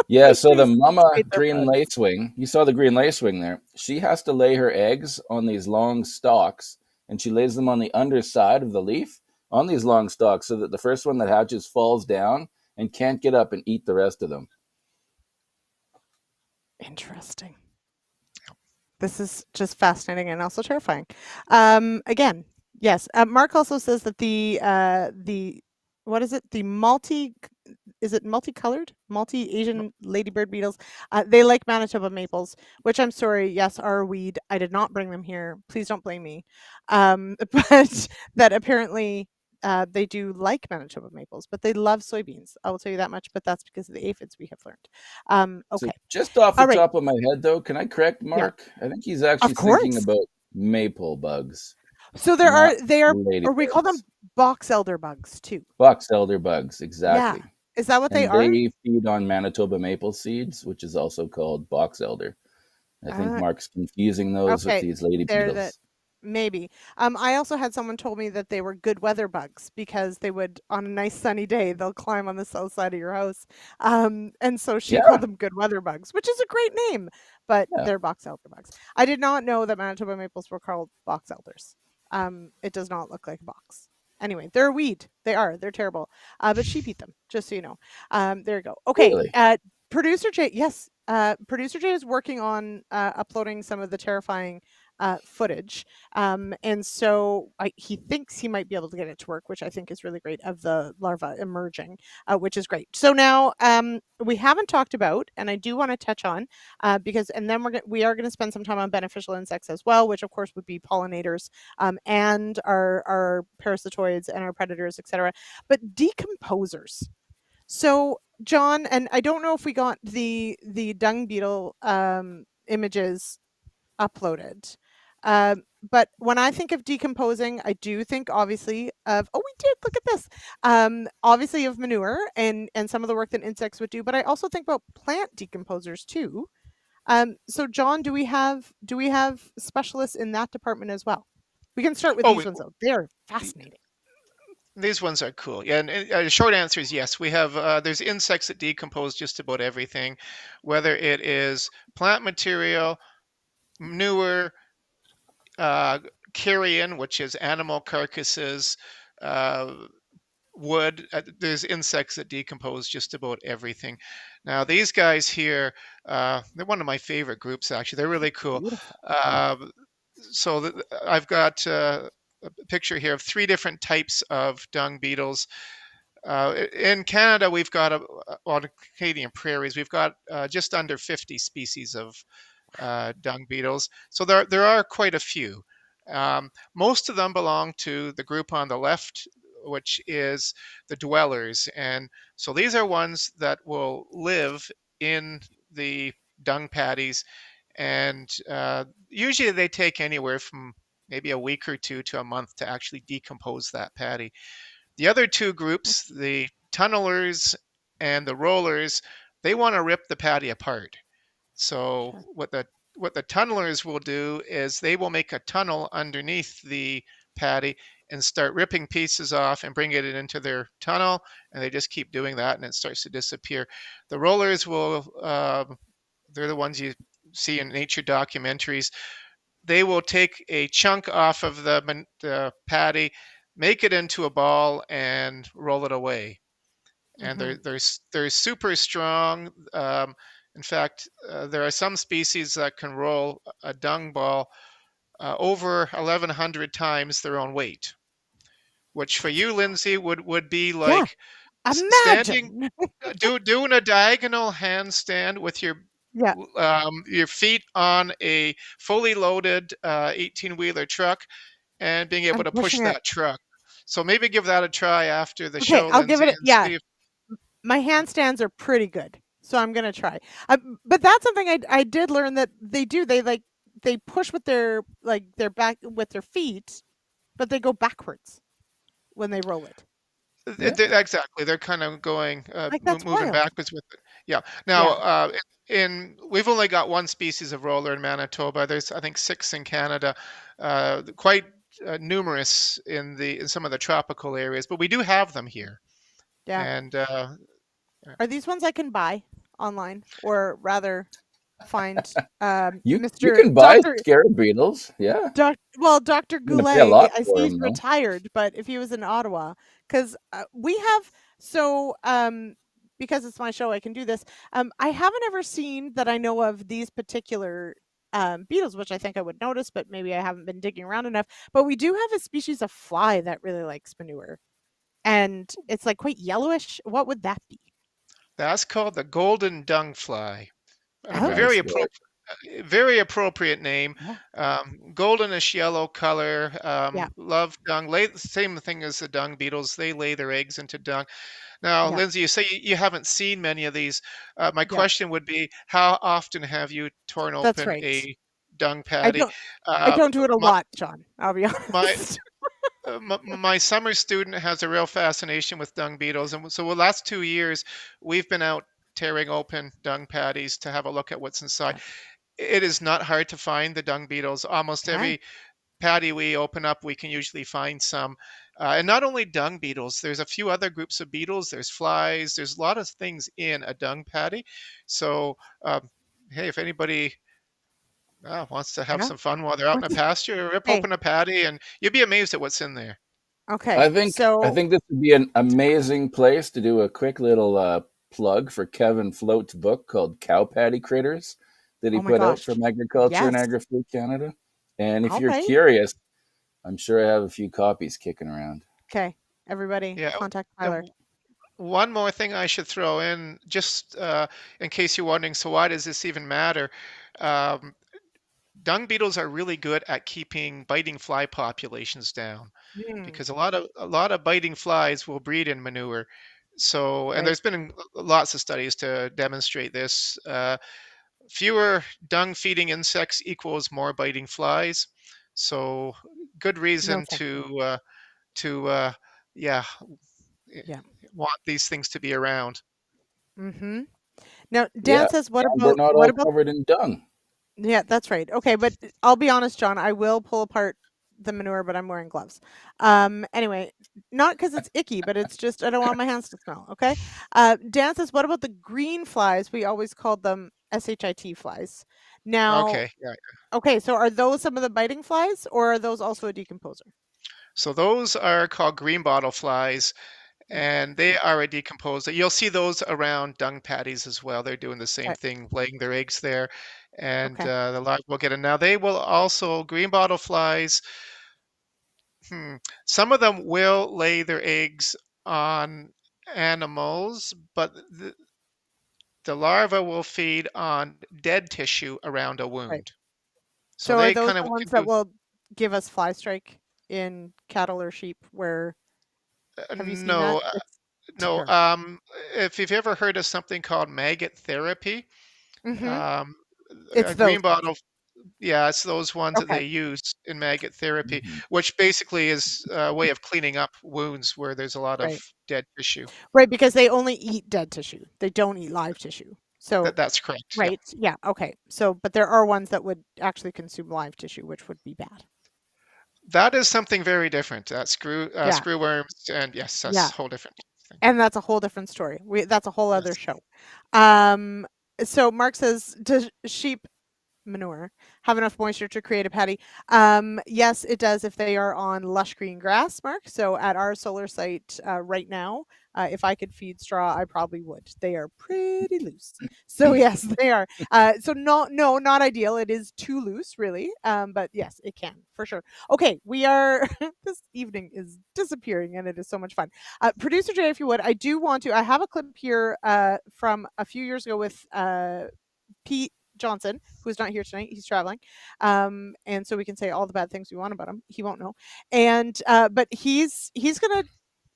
Yeah, so the basically mama ate their green buds. lacewing, you saw the green lacewing there. She has to lay her eggs on these long stalks, and she lays them on the underside of the leaf on these long stalks so that the first one that hatches falls down and can't get up and eat the rest of them. Interesting. This is just fascinating and also terrifying. Again, yes. Mark also says that the what is it? The multicolored, multi-Asian ladybird beetles. They like Manitoba maples, which I'm sorry, yes, are a weed. I did not bring them here. Please don't blame me. But that apparently they do like Manitoba maples, but they love soybeans. I will tell you that much, but that's because of the aphids we have learned. So Okay. just off the All right. top of my head, though, can I correct Yeah. Mark? I think he's actually Of thinking course. about maple bugs, So not they are, or we call ladybugs. them box elder bugs too. Box elder bugs, Yeah. exactly. Is that what they And are? they feed on Manitoba maple seeds, which is also called box elder. I think Uh, Mark's confusing those with okay. these lady They're the beetles. maybe. I also had someone told me that they were good weather bugs because they would, on a nice sunny day, they'll climb on the south side of your house. And so she called Yeah, them good weather bugs, which is a great name, but yeah. they're box elder bugs. I did not know that Manitoba maples were called box elders. It does not look like a box. Anyway, they're a weed. They are. They're terrible. But sheep eat them, just so you know. There you go. Okay. Really? Producer Jay, yes. Producer Jay is working on uploading some of the terrifying footage. And so he thinks he might be able to get it to work, which I think is really great, of the larva emerging, which is great. So now we haven't talked about, and I do want to touch on, because, and then we are going to spend some time on beneficial insects as well, which of course would be pollinators, and our parasitoids and our predators, etc. But decomposers. So John, and I don't know if we got the dung beetle images uploaded. But when I think of decomposing, I do think obviously of, oh, we did, look at this. Obviously of manure and some of the work that insects would do, but I also think about plant decomposers too. So John, do we have specialists in that department as well? We can start with Oh, these ones though. They're fascinating. these ones are cool. Yeah, and the short answer is yes. We have there's insects that decompose just about everything, whether it is plant material, manure, uh, carrion, which is animal carcasses, uh, wood. There's insects that decompose just about everything. Now these guys here, they're one of my favorite groups. Actually, they're really cool. Beautiful. Uh, I've got a picture here of 3 different types of dung beetles. In Canada, we've got on Canadian prairies, we've got just under 50 species of dung beetles. So there are quite a few. Most of them belong to the group on the left, which is the dwellers. And so these are ones that will live in the dung patties. And usually they take anywhere from maybe a week or two to a month to actually decompose that patty. The other 2 groups, the tunnelers and the rollers, they want to rip the patty apart. So Okay. what the tunnelers will do is they will make a tunnel underneath the patty and start ripping pieces off and bring it into their tunnel, and they just keep doing that, and it starts to disappear. The rollers will, they're the ones you see in nature documentaries. They will take a chunk off of the patty, make it into a ball, and roll it away. And Mm-hmm. they're super strong. In fact, there are some species that can roll a dung ball over 1,100 times their own weight, which for That's you, Lyndsey, would be yeah. like standing, Imagine. doing a diagonal handstand with Yeah. your feet on a fully loaded 18-wheeler truck and being able I'm to push pushing it. that truck. So maybe give that a try after the Okay, show, I'll give Lyndsey, it. and Yeah, see if my handstands are pretty good, so I'm gonna try. But that's something I did learn that they do. They push with their back with their feet, but they go backwards when they roll it. Yeah. exactly. They're kind of going, Like that's moving wild. backwards with it. Yeah. Now, Yeah, we've only got one species of roller in Manitoba. There's, I think, 6 in Canada. Quite numerous in some of the tropical areas, but we do have them here. yeah. And Are these ones I can buy online, or rather find You Mr. can buy Doctor scarab beetles. Yeah. Dr. You're gonna pay a Goulet, lot I see for he's them though. retired, but if he was in Ottawa, because we have, so because it's my show, I can do this. I haven't ever seen that I know of these particular beetles, which I think I would notice, but maybe I haven't been digging around enough. But we do have a species of fly that really likes manure, and it's like quite yellowish. What would that be? that's called the golden dung fly. And a Oh, very Nice work. appropriate. Very appropriate name. Yeah. Goldenish yellow color. Yeah. Love dung. Same thing as the dung beetles. They lay their eggs into dung. Now, Yeah. Lyndsey, you say you haven't seen many of these. My Yeah. question would be, how often have you torn That's open right. a dung I patty? don't I Uh, don't do it a my lot, John. I'll be my honest. my summer student has a real fascination with dung beetles, and so the last 2 years we've been out tearing open dung patties to have a look at what's inside. Yeah. It is not hard to find the dung beetles. Almost Okay. every patty we open up, we can usually find some. And not only dung beetles, there's a few other groups of beetles. There's flies. There's a lot of things in a dung patty. So, hey, if anybody wants to have Yeah. some fun while they're out in a pasture, rip Hey. open a patty, and you'd be amazed at what's in there. Okay. I So, think this would be an amazing place to do a quick little plug for Kevin Float's book called Cow Patty Critters that he oh my put out gosh. from Agriculture and Yes. Agri-Food Canada. And if All you're right. curious, I'm sure I have a few copies kicking around. Okay. Everybody, Yeah. contact Tyler. And one more thing I should throw in, just in case you're wondering, so why does this even matter? Um, Dung beetles are really good at keeping biting fly populations down Mm, because a lot of biting flies will breed in manure. So, and right. there's been lots of studies to demonstrate this. Fewer dung feeding insects equals more biting flies. So, good No, reason thank you. to yeah, eh, Yeah. want these things to be around. Mm-hmm. Now, Yeah, Dan says, and they're not what all about covered in dung. yeah, that's right. Okay, but I'll be honest, John, I will pull apart the manure, but I'm wearing gloves. Anyway, not because it's icky, but it's just I don't want my hands to smell. Okay. Dan says, what about the green flies? We always called them SHIT flies. Now, Okay, yeah. okay, so are those some of the biting flies, or are those also a decomposer? So those are called green bottle flies, Mm, and they are a decomposer. You'll see those around dung patties as well. They're doing the same okay. thing, laying their eggs there, and Okay. the larvae will get in. Now they will also green bottle flies. Hmm, some of them will lay their eggs on animals, but the larva will feed on dead tissue around a Right. wound. So So are they those kind of the ones can that do. will give us fly strike in cattle or sheep? Where have you seen that? No, It's no. terrible. If you've ever heard of something called maggot therapy, Mm-hmm. um, It's a those green ones. bottle, yeah, it's those ones that Okay. they use in maggot therapy, Mhm. which basically is a way of cleaning up wounds where there's a lot of Right. dead tissue. Right, because they only eat dead tissue. They don't eat live tissue. So, That's correct. Yeah, right. Yeah. Okay. So, but there are ones that would actually consume live tissue, which would be bad. that is something very different. That's Yeah. screw worms, and yes, that's Yeah. a whole different thing. And that's a whole different story. That's a whole other Yes. show. Um, so Mark says, does sheep manure have enough moisture to create a patty? Yes, it does if they are on lush green grass, Mark. So at our solar site right now, if I could feed straw, I probably would. They are pretty loose. So yes, they are. So no, not ideal. It is too loose, really. But yes, it can for sure. Okay, we are. This evening is disappearing, and it is so much fun. Producer Jay, if you would, I do want to. I have a clip here from a few years ago with Pete Johnson, who's not here tonight. He's traveling. And so we can say all the bad things we want about him. He won't know. And but he's gonna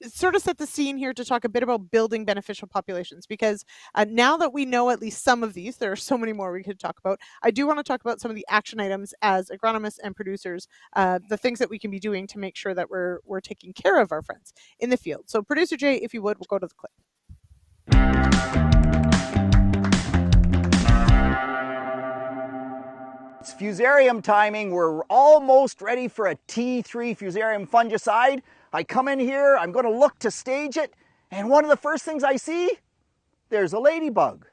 sort of set the scene here to talk a bit about building beneficial populations because now that we know at least some of these, there are so many more we could talk about. I do want to talk about some of the action items as agronomists and producers, the things that we can be doing to make sure that we're taking care of our friends in the field. So producer Jay, if you would, we'll go to the clip. It's fusarium timing. We're almost ready for a T3 fusarium fungicide. I come in here, I'm going to look to stage it, and one of the first things I see, there's a ladybug.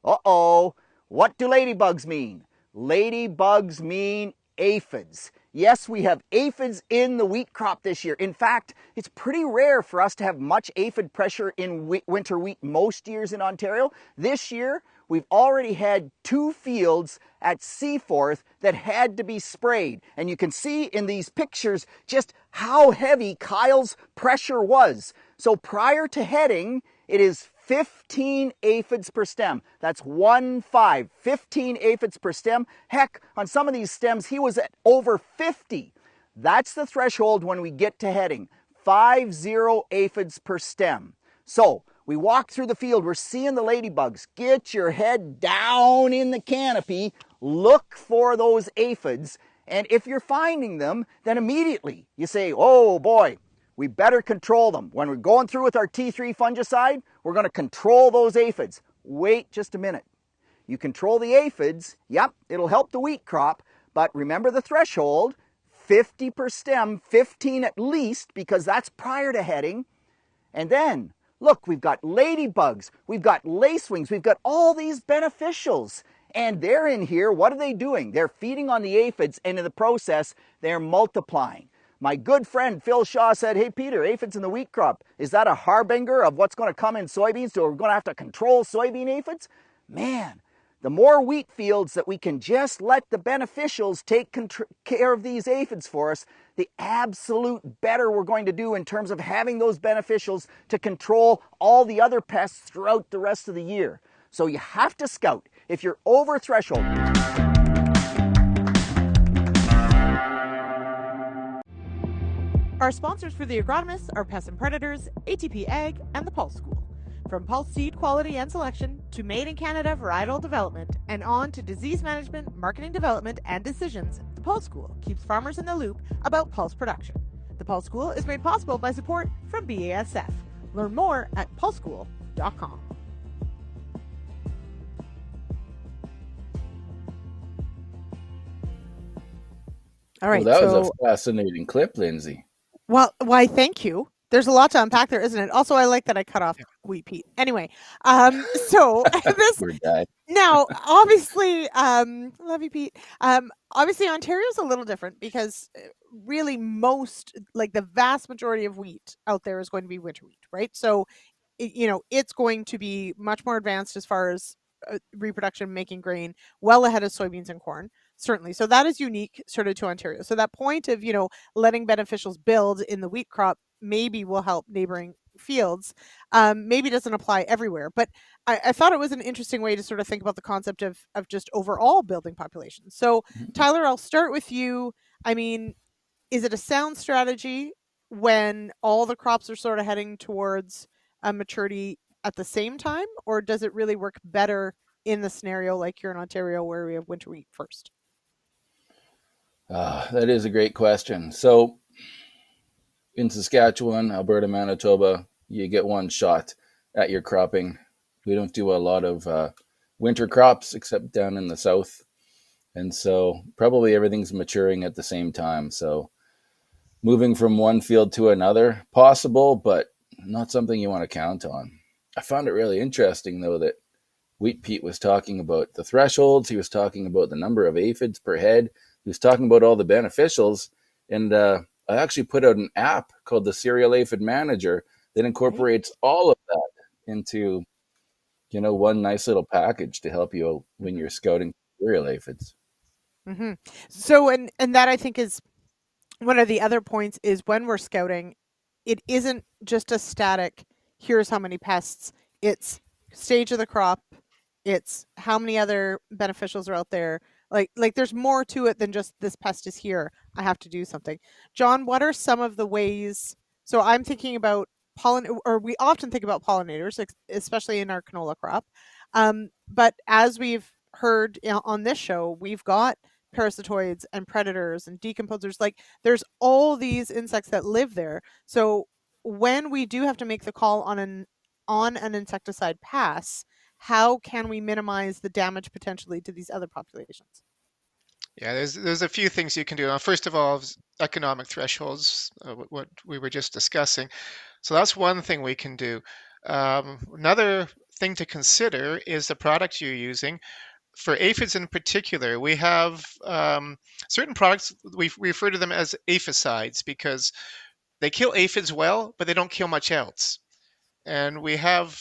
Uh-oh. What do ladybugs mean? Ladybugs mean aphids. Yes, we have aphids in the wheat crop this year. In fact, it's pretty rare for us to have much aphid pressure in winter wheat most years in Ontario. This year, we've already had 2 fields at Seaforth that had to be sprayed. And you can see in these pictures just how heavy Kyle's pressure was. So prior to heading, it is 15 aphids per stem. That's 15 aphids per stem. Heck, on some of these stems, he was at over 50. That's the threshold when we get to heading, 50 aphids per stem. So we walk through the field, we're seeing the ladybugs. Get your head down in the canopy, look for those aphids, and if you're finding them, then immediately you say, oh boy, we better control them. When we're going through with our T3 fungicide, we're going to control those aphids. Wait just a minute. You control the aphids, yep, it'll help the wheat crop, but remember the threshold, 50 per stem, 15 at least, because that's prior to heading. And then, look, we've got ladybugs, we've got lacewings, we've got all these beneficials. And they're in here, what are they doing? They're feeding on the aphids, and in the process, they're multiplying. My good friend Phil Shaw said, hey Peter, aphids in the wheat crop, is that a harbinger of what's going to come in soybeans? So we're going to have to control soybean aphids? Man, the more wheat fields that we can just let the beneficials take care of these aphids for us, the absolute better we're going to do in terms of having those beneficials to control all the other pests throughout the rest of the year. So you have to scout. If you're over threshold, Our sponsors for the Agronomists are Pests and Predators, ATP Ag, and the Pulse School. From pulse seed quality and selection to made in Canada varietal development and on to disease management, marketing development, and decisions, the Pulse School keeps farmers in the loop about pulse production. The Pulse School is made possible by support from BASF. Learn more at pulseschool.com. All right. Well, that was a fascinating clip, Lyndsey. Well, why, thank you. There's a lot to unpack there, isn't it? Also, I like that I cut off Wheat Pete. Anyway, so this now, obviously, love you, Pete. Obviously, Ontario's a little different because really most, like the vast majority of wheat out there is going to be winter wheat, right? So, it's going to be much more advanced as far as reproduction, making grain, well ahead of soybeans and corn. Certainly. So that is unique sort of to Ontario. So that point of, letting beneficials build in the wheat crop maybe will help neighboring fields, maybe doesn't apply everywhere. But I thought it was an interesting way to sort of think about the concept of just overall building populations. So Tyler, I'll start with you. I mean, is it a sound strategy when all the crops are sort of heading towards maturity at the same time? Or does it really work better in the scenario like here in Ontario where we have winter wheat first? That is a great question. So in Saskatchewan, Alberta, Manitoba, you get one shot at your cropping. We don't do a lot of winter crops except down in the south. And so probably everything's maturing at the same time. So moving from one field to another, possible, but not something you want to count on. I found it really interesting, though, that Wheat Pete was talking about the thresholds. He was talking about the number of aphids per head. He was talking about all the beneficials. And I actually put out an app called the Cereal Aphid Manager that incorporates all of that into, one nice little package to help you when you're scouting cereal aphids. Mm-hmm. So, and that I think is one of the other points is when we're scouting, it isn't just a static, here's how many pests. It's stage of the crop. It's how many other beneficials are out there. Like there's more to it than just this pest is here, I have to do something. John, what are some of the ways? So I'm thinking about we often think about pollinators, especially in our canola crop. But as we've heard on this show, we've got parasitoids and predators and decomposers. Like there's all these insects that live there. So when we do have to make the call on an insecticide pass, how can we minimize the damage potentially to these other populations? Yeah, there's a few things you can do. First of all, economic thresholds, what we were just discussing. So that's one thing we can do. Another thing to consider is the product you're using. For aphids in particular, we have certain products, we refer to them as aphicides because they kill aphids well, but they don't kill much else. And we have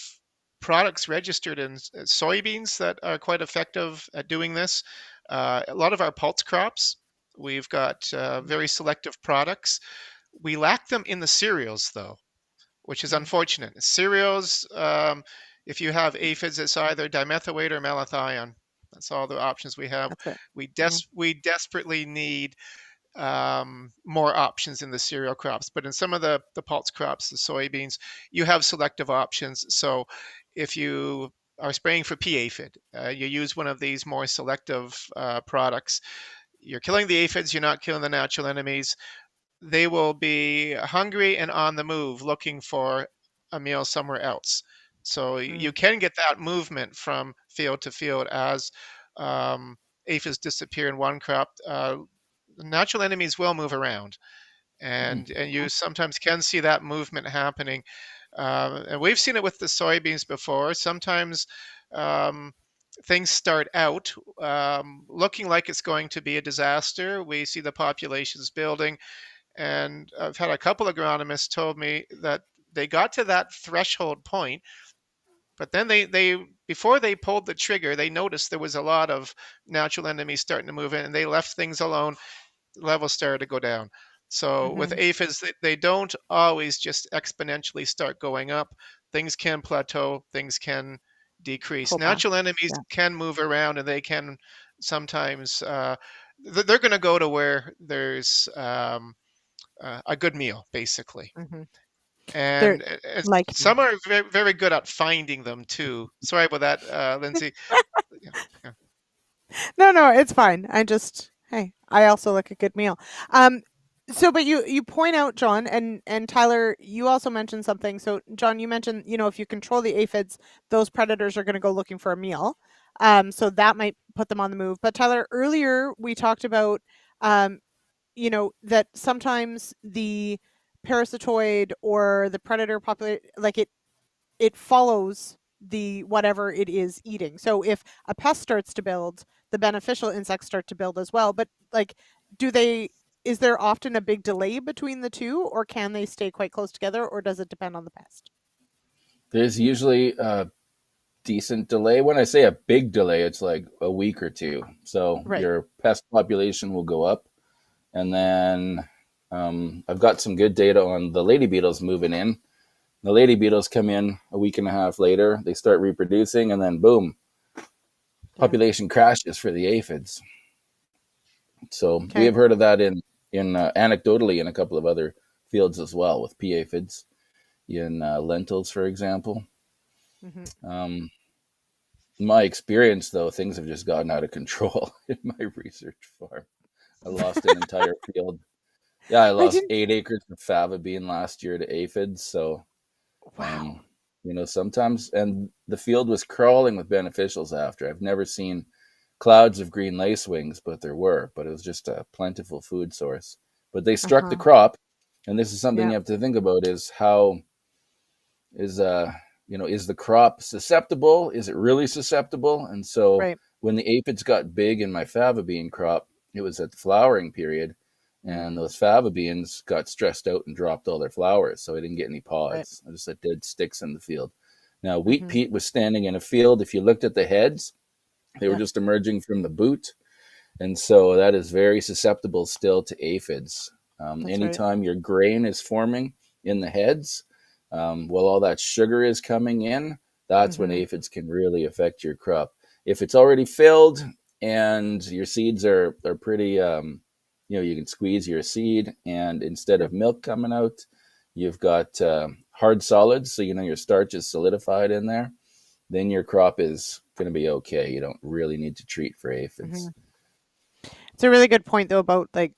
products registered in soybeans that are quite effective at doing this. A lot of our pulse crops, we've got very selective products. We lack them in the cereals, though, which is unfortunate. Cereals, If you have aphids, it's either dimethoate or malathion. That's all the options we have. That's it. We desperately need more options in the cereal crops, but in some of the pulse crops, the soybeans, you have selective options. So if you are spraying for pea aphid, you use one of these more selective products. You're killing the aphids, you're not killing the natural enemies. They will be hungry and on the move looking for a meal somewhere else. So you can get that movement from field to field as aphids disappear in one crop. Natural enemies will move around, and you sometimes can see that movement happening. And we've seen it with the soybeans before. Sometimes things start out looking like it's going to be a disaster. We see the populations building, and I've had a couple of agronomists told me that they got to that threshold point, but then they before they pulled the trigger, they noticed there was a lot of natural enemies starting to move in, and they left things alone. Levels started to go down. So with aphids, they don't always just exponentially start going up. Things can plateau, things can decrease. Natural enemies can move around, and they can sometimes they're going to go to where there's a good meal, basically. And like some are very, very good at finding them too. Sorry about that, Lyndsey. Yeah. No, it's fine. Hey, I also like a good meal. But you point out, John, and Tyler, you also mentioned something. So John, you mentioned, if you control the aphids, those predators are going to go looking for a meal. So that might put them on the move. But Tyler, earlier we talked about, that sometimes the parasitoid or the predator population, like it follows the whatever it is eating. So if a pest starts to build, the beneficial insects start to build as well. But like, is there often a big delay between the two, or can they stay quite close together, or does it depend on the pest? There's usually a decent delay. When I say a big delay, it's like a week or two. So your pest population will go up. And then I've got some good data on the lady beetles moving in. The lady beetles come in a week and a half later. They start reproducing, and then boom, population crashes for the aphids. So we have heard of that in anecdotally in a couple of other fields as well with pea aphids in lentils, for example. In my experience, though, things have just gotten out of control in my research farm. I lost an entire field. Yeah, I lost 8 acres of fava bean last year to aphids. So, sometimes, and the field was crawling with beneficials after. I've never seen clouds of green lacewings, but there were. But it was just a plentiful food source. But they struck the crop, and this is something you have to think about: is how is the crop susceptible? Is it really susceptible? And so when the aphids got big in my fava bean crop, it was at the flowering period, and those fava beans got stressed out and dropped all their flowers, so I didn't get any pods. I just had dead sticks in the field. Now, wheat peat was standing in a field. If you looked at the heads, they were just emerging from the boot, and so that is very susceptible still to aphids. Anytime your grain is forming in the heads, while all that sugar is coming in, that's when aphids can really affect your crop. If it's already filled and your seeds are pretty, you can squeeze your seed, and instead of milk coming out, you've got hard solids, so your starch is solidified in there, then your crop is going to be okay. You don't really need to treat for aphids. It's a really good point, though, about like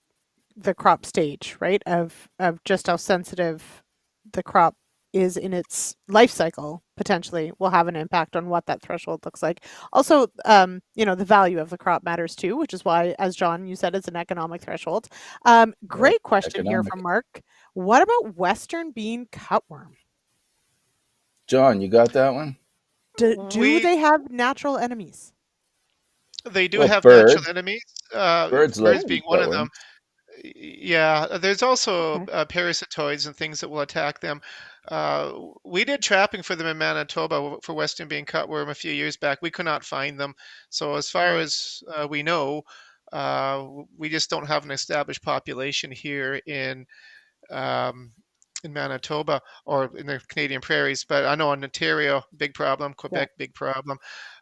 the crop stage, right? Of just how sensitive the crop is in its life cycle, potentially will have an impact on what that threshold looks like. Also, the value of the crop matters too, which is why, as John, you said, it's an economic threshold. Great question here from Mark. What about Western bean cutworm? John, you got that one? Do they have natural enemies? They do have natural enemies. Birds being one of them. Yeah, there's also parasitoids and things that will attack them. We did trapping for them in Manitoba for Western bean cutworm a few years back. We could not find them. So as far as we know, we just don't have an established population here in in Manitoba or in the Canadian prairies, but I know in Ontario, big problem. Yeah. Quebec, big problem.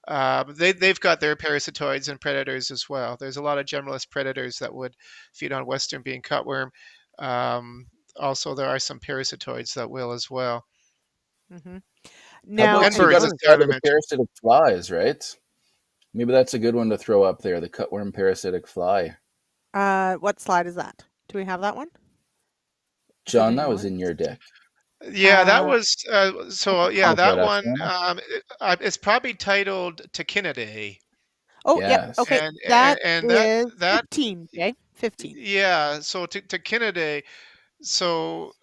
They've got their parasitoids and predators as well. There's a lot of generalist predators that would feed on Western bean cutworm. Um, Also, there are some parasitoids that will as well, hmm How Now, about and so you birds, got as to start John with the mentioned. parasitic flies, right? Maybe that's a good one to throw up there, the cutworm parasitic fly. what slide is that? Do we have that one? Is it John, in that was yours? in your deck. Yeah, that Uh, was so. Yeah, Look that that up, one. John. It's probably titled Tachinidae, oh, yep. Yes. Okay, and that and that is that 15. Okay, 15. yeah. So Tachinidae. So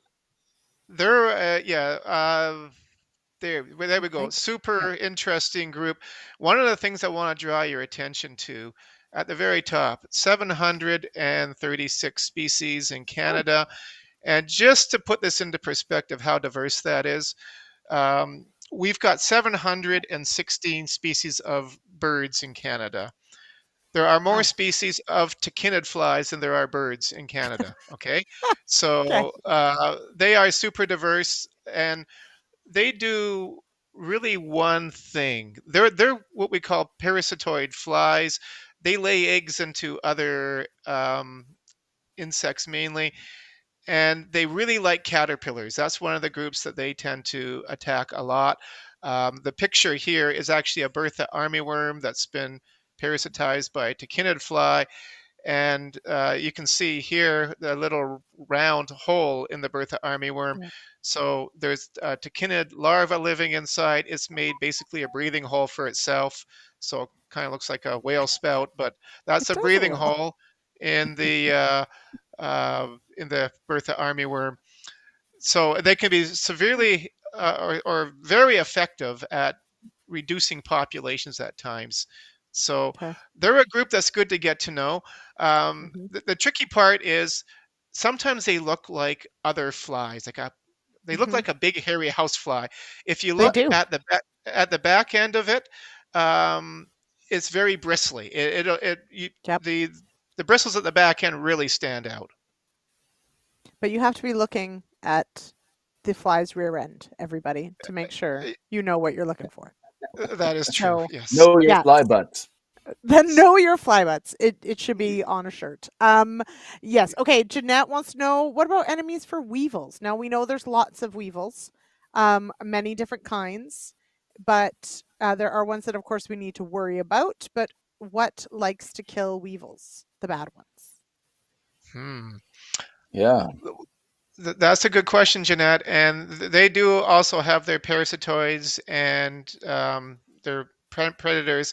they're there we go. Okay. Yep. Super interesting group. One of the things I want to draw your attention to at the very top, 736 species in Oh, Canada. And just to put this into perspective, how diverse that is, we've got 716 species of birds in Canada. There are more wow. species of tachinid flies than there are birds in Canada. Okay, Okay. so they are super diverse, and they do really one thing. They're what we call parasitoid flies. They lay eggs into other insects mainly, and they really like caterpillars. That's one of the groups that they tend to attack a lot. The picture here is actually a Bertha armyworm that's been parasitized by a tachinid fly, and you can see here the little round hole in the Bertha armyworm. Yeah. So there's a tachinid larva living inside. It's made basically a breathing hole for itself. So it kind of looks like a whale spout, but that's It a does a breathing little. hole in the Bertha armyworm. So they can be severely or very effective at reducing populations at times. So Okay. they're a group that's good to get to know. hmm The tricky part is sometimes they look like other flies, they look hmm like a big hairy housefly. If you They look do. at the back end of it, um, it's very bristly. Yep. The bristles at the back end really stand out. But you have to be looking at the fly's rear end, everybody, to make sure you know what you're looking for. That is true. So, Yes. Know your yeah, fly butts. then know your fly butts. It should be on a shirt. Yes. Okay. Jeanette wants to know, what about enemies for weevils? Now we know there's lots of weevils, many different kinds, but there are ones that, of course, we need to worry about. But what likes to kill weevils? The bad ones. Hmm. Yeah. That's a good question, Jeanette. And they do also have their parasitoids and their predators.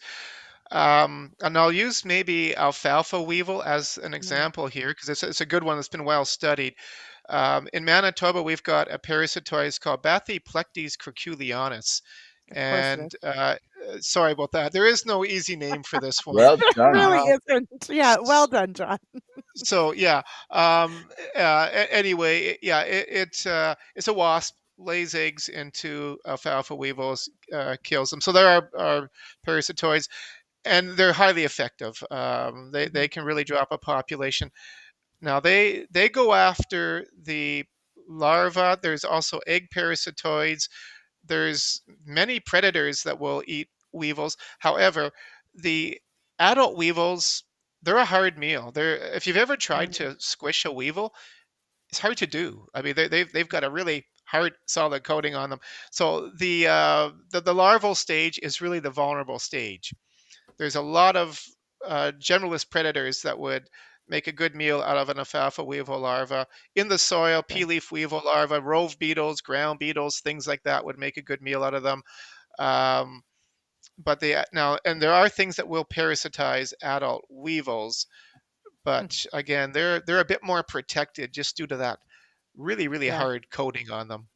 And I'll use maybe alfalfa weevil as an Mm, example here because it's a good one that's been well studied. In Manitoba, we've got a parasitoid called Bathyplectes curculianus. of course it is. And sorry about that. There is no easy name for this one. Well There done. really Uh, isn't. Yeah. Well done, John. so yeah. Anyway, yeah, it's a wasp, lays eggs into alfalfa weevils, kills them. So there are parasitoids, and they're highly effective. They hmm can really drop a population. Now they go after the larva. There's also egg parasitoids. There's many predators that will eat weevils. However, the adult weevils, they're a hard meal. They're if you've ever tried hmm to squish a weevil, it's hard to do. I mean, they've got a really hard, solid coating on them. So the larval stage is really the vulnerable stage. There's a lot of generalist predators that would make a good meal out of an alfalfa weevil larva. In the soil, pea Okay. leaf weevil larva, rove beetles, ground beetles, things like that would make a good meal out of them. Um, but they now, and there are things that will parasitize adult weevils, Mm, but again, they're a bit more protected just due to that really yeah. hard coating on them.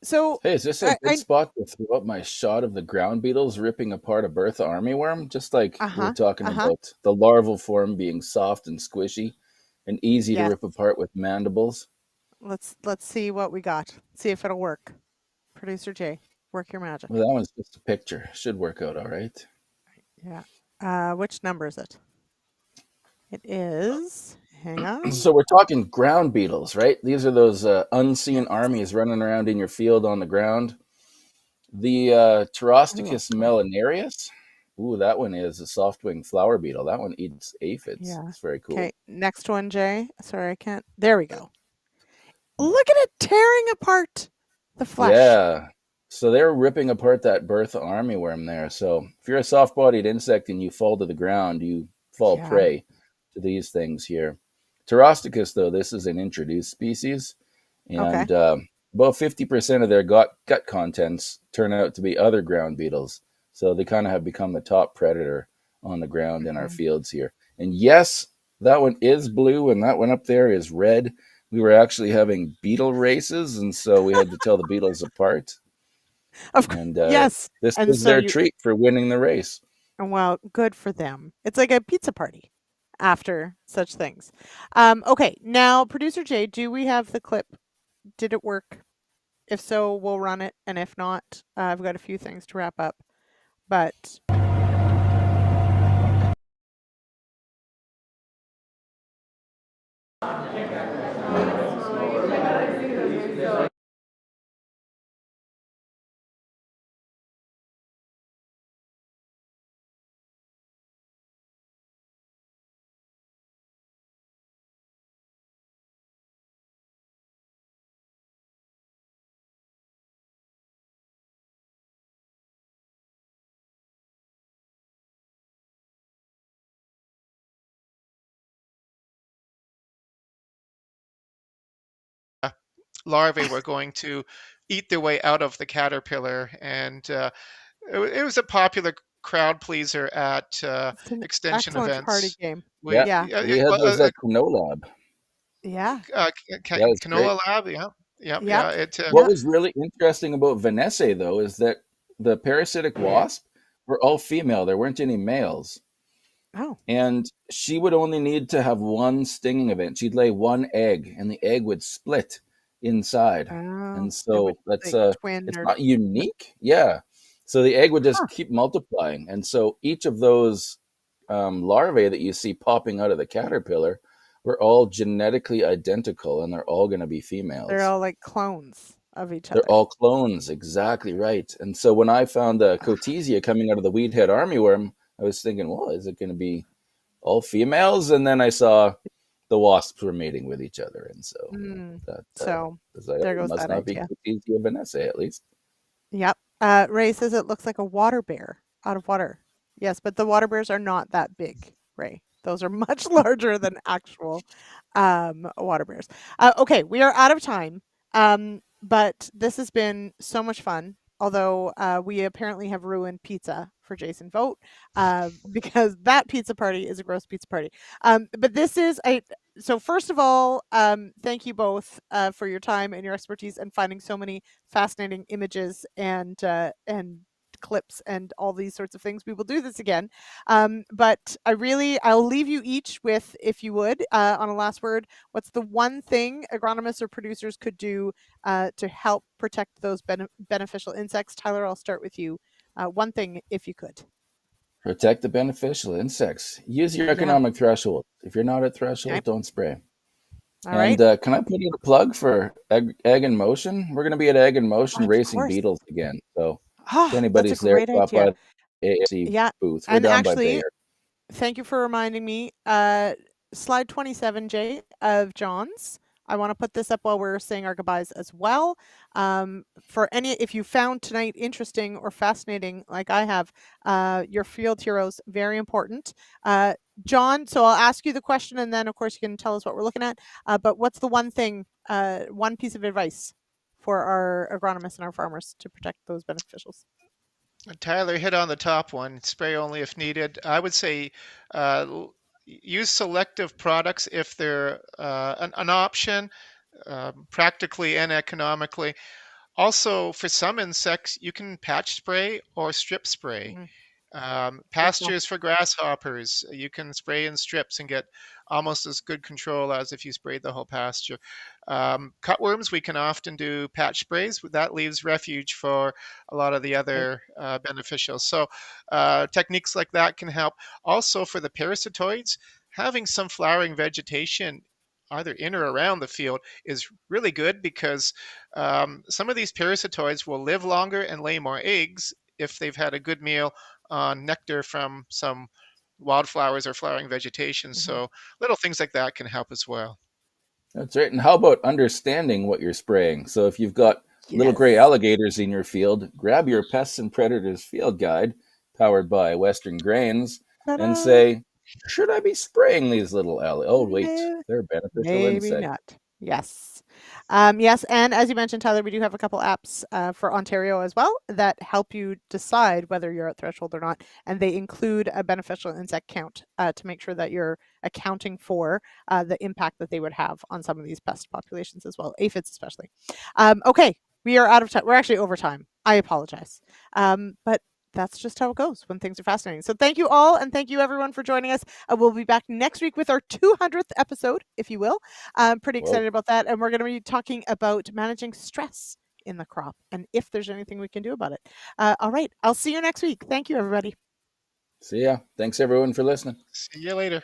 So Hey, is this a good I spot to throw up my shot of the ground beetles ripping apart a Bertha armyworm? Just like we were uh-huh. talking Uh-huh. about the larval form being soft and squishy and easy to Yes. rip apart with mandibles. Let's see what we got. See if it'll work. Producer Jay, work your magic. Well, that one's just a picture. Should work out all right. Yeah. Which number is it? It is Hang on. So we're talking ground beetles, right? These are those unseen armies running around in your field on the ground. The Pterosticus melanarius. Ooh, that one is a soft-winged flower beetle. That one eats aphids. Yeah. It's very cool. Okay, next one, Jay. Sorry, I can't. There we go. Look at it tearing apart the flesh. Yeah. So they're ripping apart that Bertha armyworm there. So if you're a soft-bodied insect and you fall to the ground, you fall Yeah. prey to these things here. Pterosticus, though, this is an introduced species, and about 50% of their gut contents turn out to be other ground beetles. So they kind of have become the top predator on the ground in our fields here. And yes, that one is blue, and that one up there is red. We were actually having beetle races, and so we had to tell the beetles apart. Of course. And Yes. this And was so their you, treat for winning the race. well, good for them. It's like a pizza party after such things. Okay, now, producer Jay, do we have the clip? Did it work? If so, we'll run it, and if not, I've got a few things to wrap up. But Larvae were going to eat their way out of the caterpillar, and it was a popular crowd pleaser at it's an extension excellent party events. game. Yeah, Yeah. we had those at Canola Lab. Yeah. That was great. Canola Lab, yeah, Yep. It What Yep. was really interesting about Vanessae, though, is that the parasitic wasp were all female. There weren't any males. Oh. And she would only need to have one stinging event. She'd lay one egg, and the egg would split inside. Oh. And It would so that's like twin it's or not unique. Yeah. So the egg would huh. just keep multiplying. And so each of those larvae that you see popping out of the caterpillar were all genetically identical, and they're all going to be females. They're all like clones of each They're other. all clones, exactly right. And so when I found the Cotesia coming out of the weedhead armyworm, I was thinking, well, is it going to be all females? And then I saw the wasps were mating with each other, and so that So was like, there oh, it goes must that not be idea. Cotesia vanessae, at least. Yep. Ray says it looks like a water bear out of water. Yes, but the water bears are not that big, Ray. Those are much larger than actual water bears. Okay, we are out of time. But this has been so much fun. Although we apparently have ruined pizza for Jason Vogt because that pizza party is a gross pizza party. But this is a so first of all, thank you both for your time and your expertise and finding so many fascinating images and clips and all these sorts of things. We will do this again. But I'll leave you each with, if you would, on a last word, what's the one thing agronomists or producers could do to help protect those beneficial insects? Tyler, I'll start with you. One thing, if you could. Protect the beneficial insects. Use your Yeah. economic threshold. If you're not at threshold, Okay. don't spray. All And right. can I put in a plug for Egg in Motion? We're going to be at Egg in Motion Of racing course. beetles again. So if Oh, that's a anybody's there, great stop by idea. the AFC Yeah. booth. We're And down by actually, Bayer. thank you for reminding me. Slide 27, Jay, of John's. I want to put this up while we're saying our goodbyes as well. If you found tonight interesting or fascinating, like I have, your field heroes, very important. John, so I'll ask you the question, and then of course you can tell us what we're looking at. But what's the one thing, one piece of advice for our agronomists and our farmers to protect those beneficials? Tyler hit on the top one. Spray only if needed. I would say use selective products if they're an option, practically and economically. Also, for some insects, you can patch spray or strip spray. Mhm. Pastures for grasshoppers, you can spray in strips and get almost as good control as if you sprayed the whole pasture. Cutworms, we can often do patch sprays. That leaves refuge for a lot of the other beneficials. So techniques like that can help. Also for the parasitoids, having some flowering vegetation either in or around the field is really good, because some of these parasitoids will live longer and lay more eggs if they've had a good meal on nectar from some wildflowers or flowering vegetation. Mhm. So little things like that can help as well. That's right. And how about understanding what you're spraying? So if you've got little gray Yes. alligators in your field, grab your Pests and Predators field guide, powered by Western Grains, and Ta-da! say, should I be spraying these little Oh, wait, May- they're beneficial Maybe insect. not. Yes. Yes, and as you mentioned, Tyler, we do have a couple apps for Ontario as well that help you decide whether you're at threshold or not, and they include a beneficial insect count to make sure that you're accounting for the impact that they would have on some of these pest populations as well, aphids especially. Okay, we are out of time. We're actually over time. I apologize. But that's just how it goes when things are fascinating. So thank you all, and thank you everyone for joining us. We'll be back next week with our 200th episode, if you will. I'm pretty Whoa. excited about that, and we're going to be talking about managing stress in the crop and if there's anything we can do about it. All right, I'll see you next week. Thank you, everybody. See ya. Thanks everyone for listening. See you later.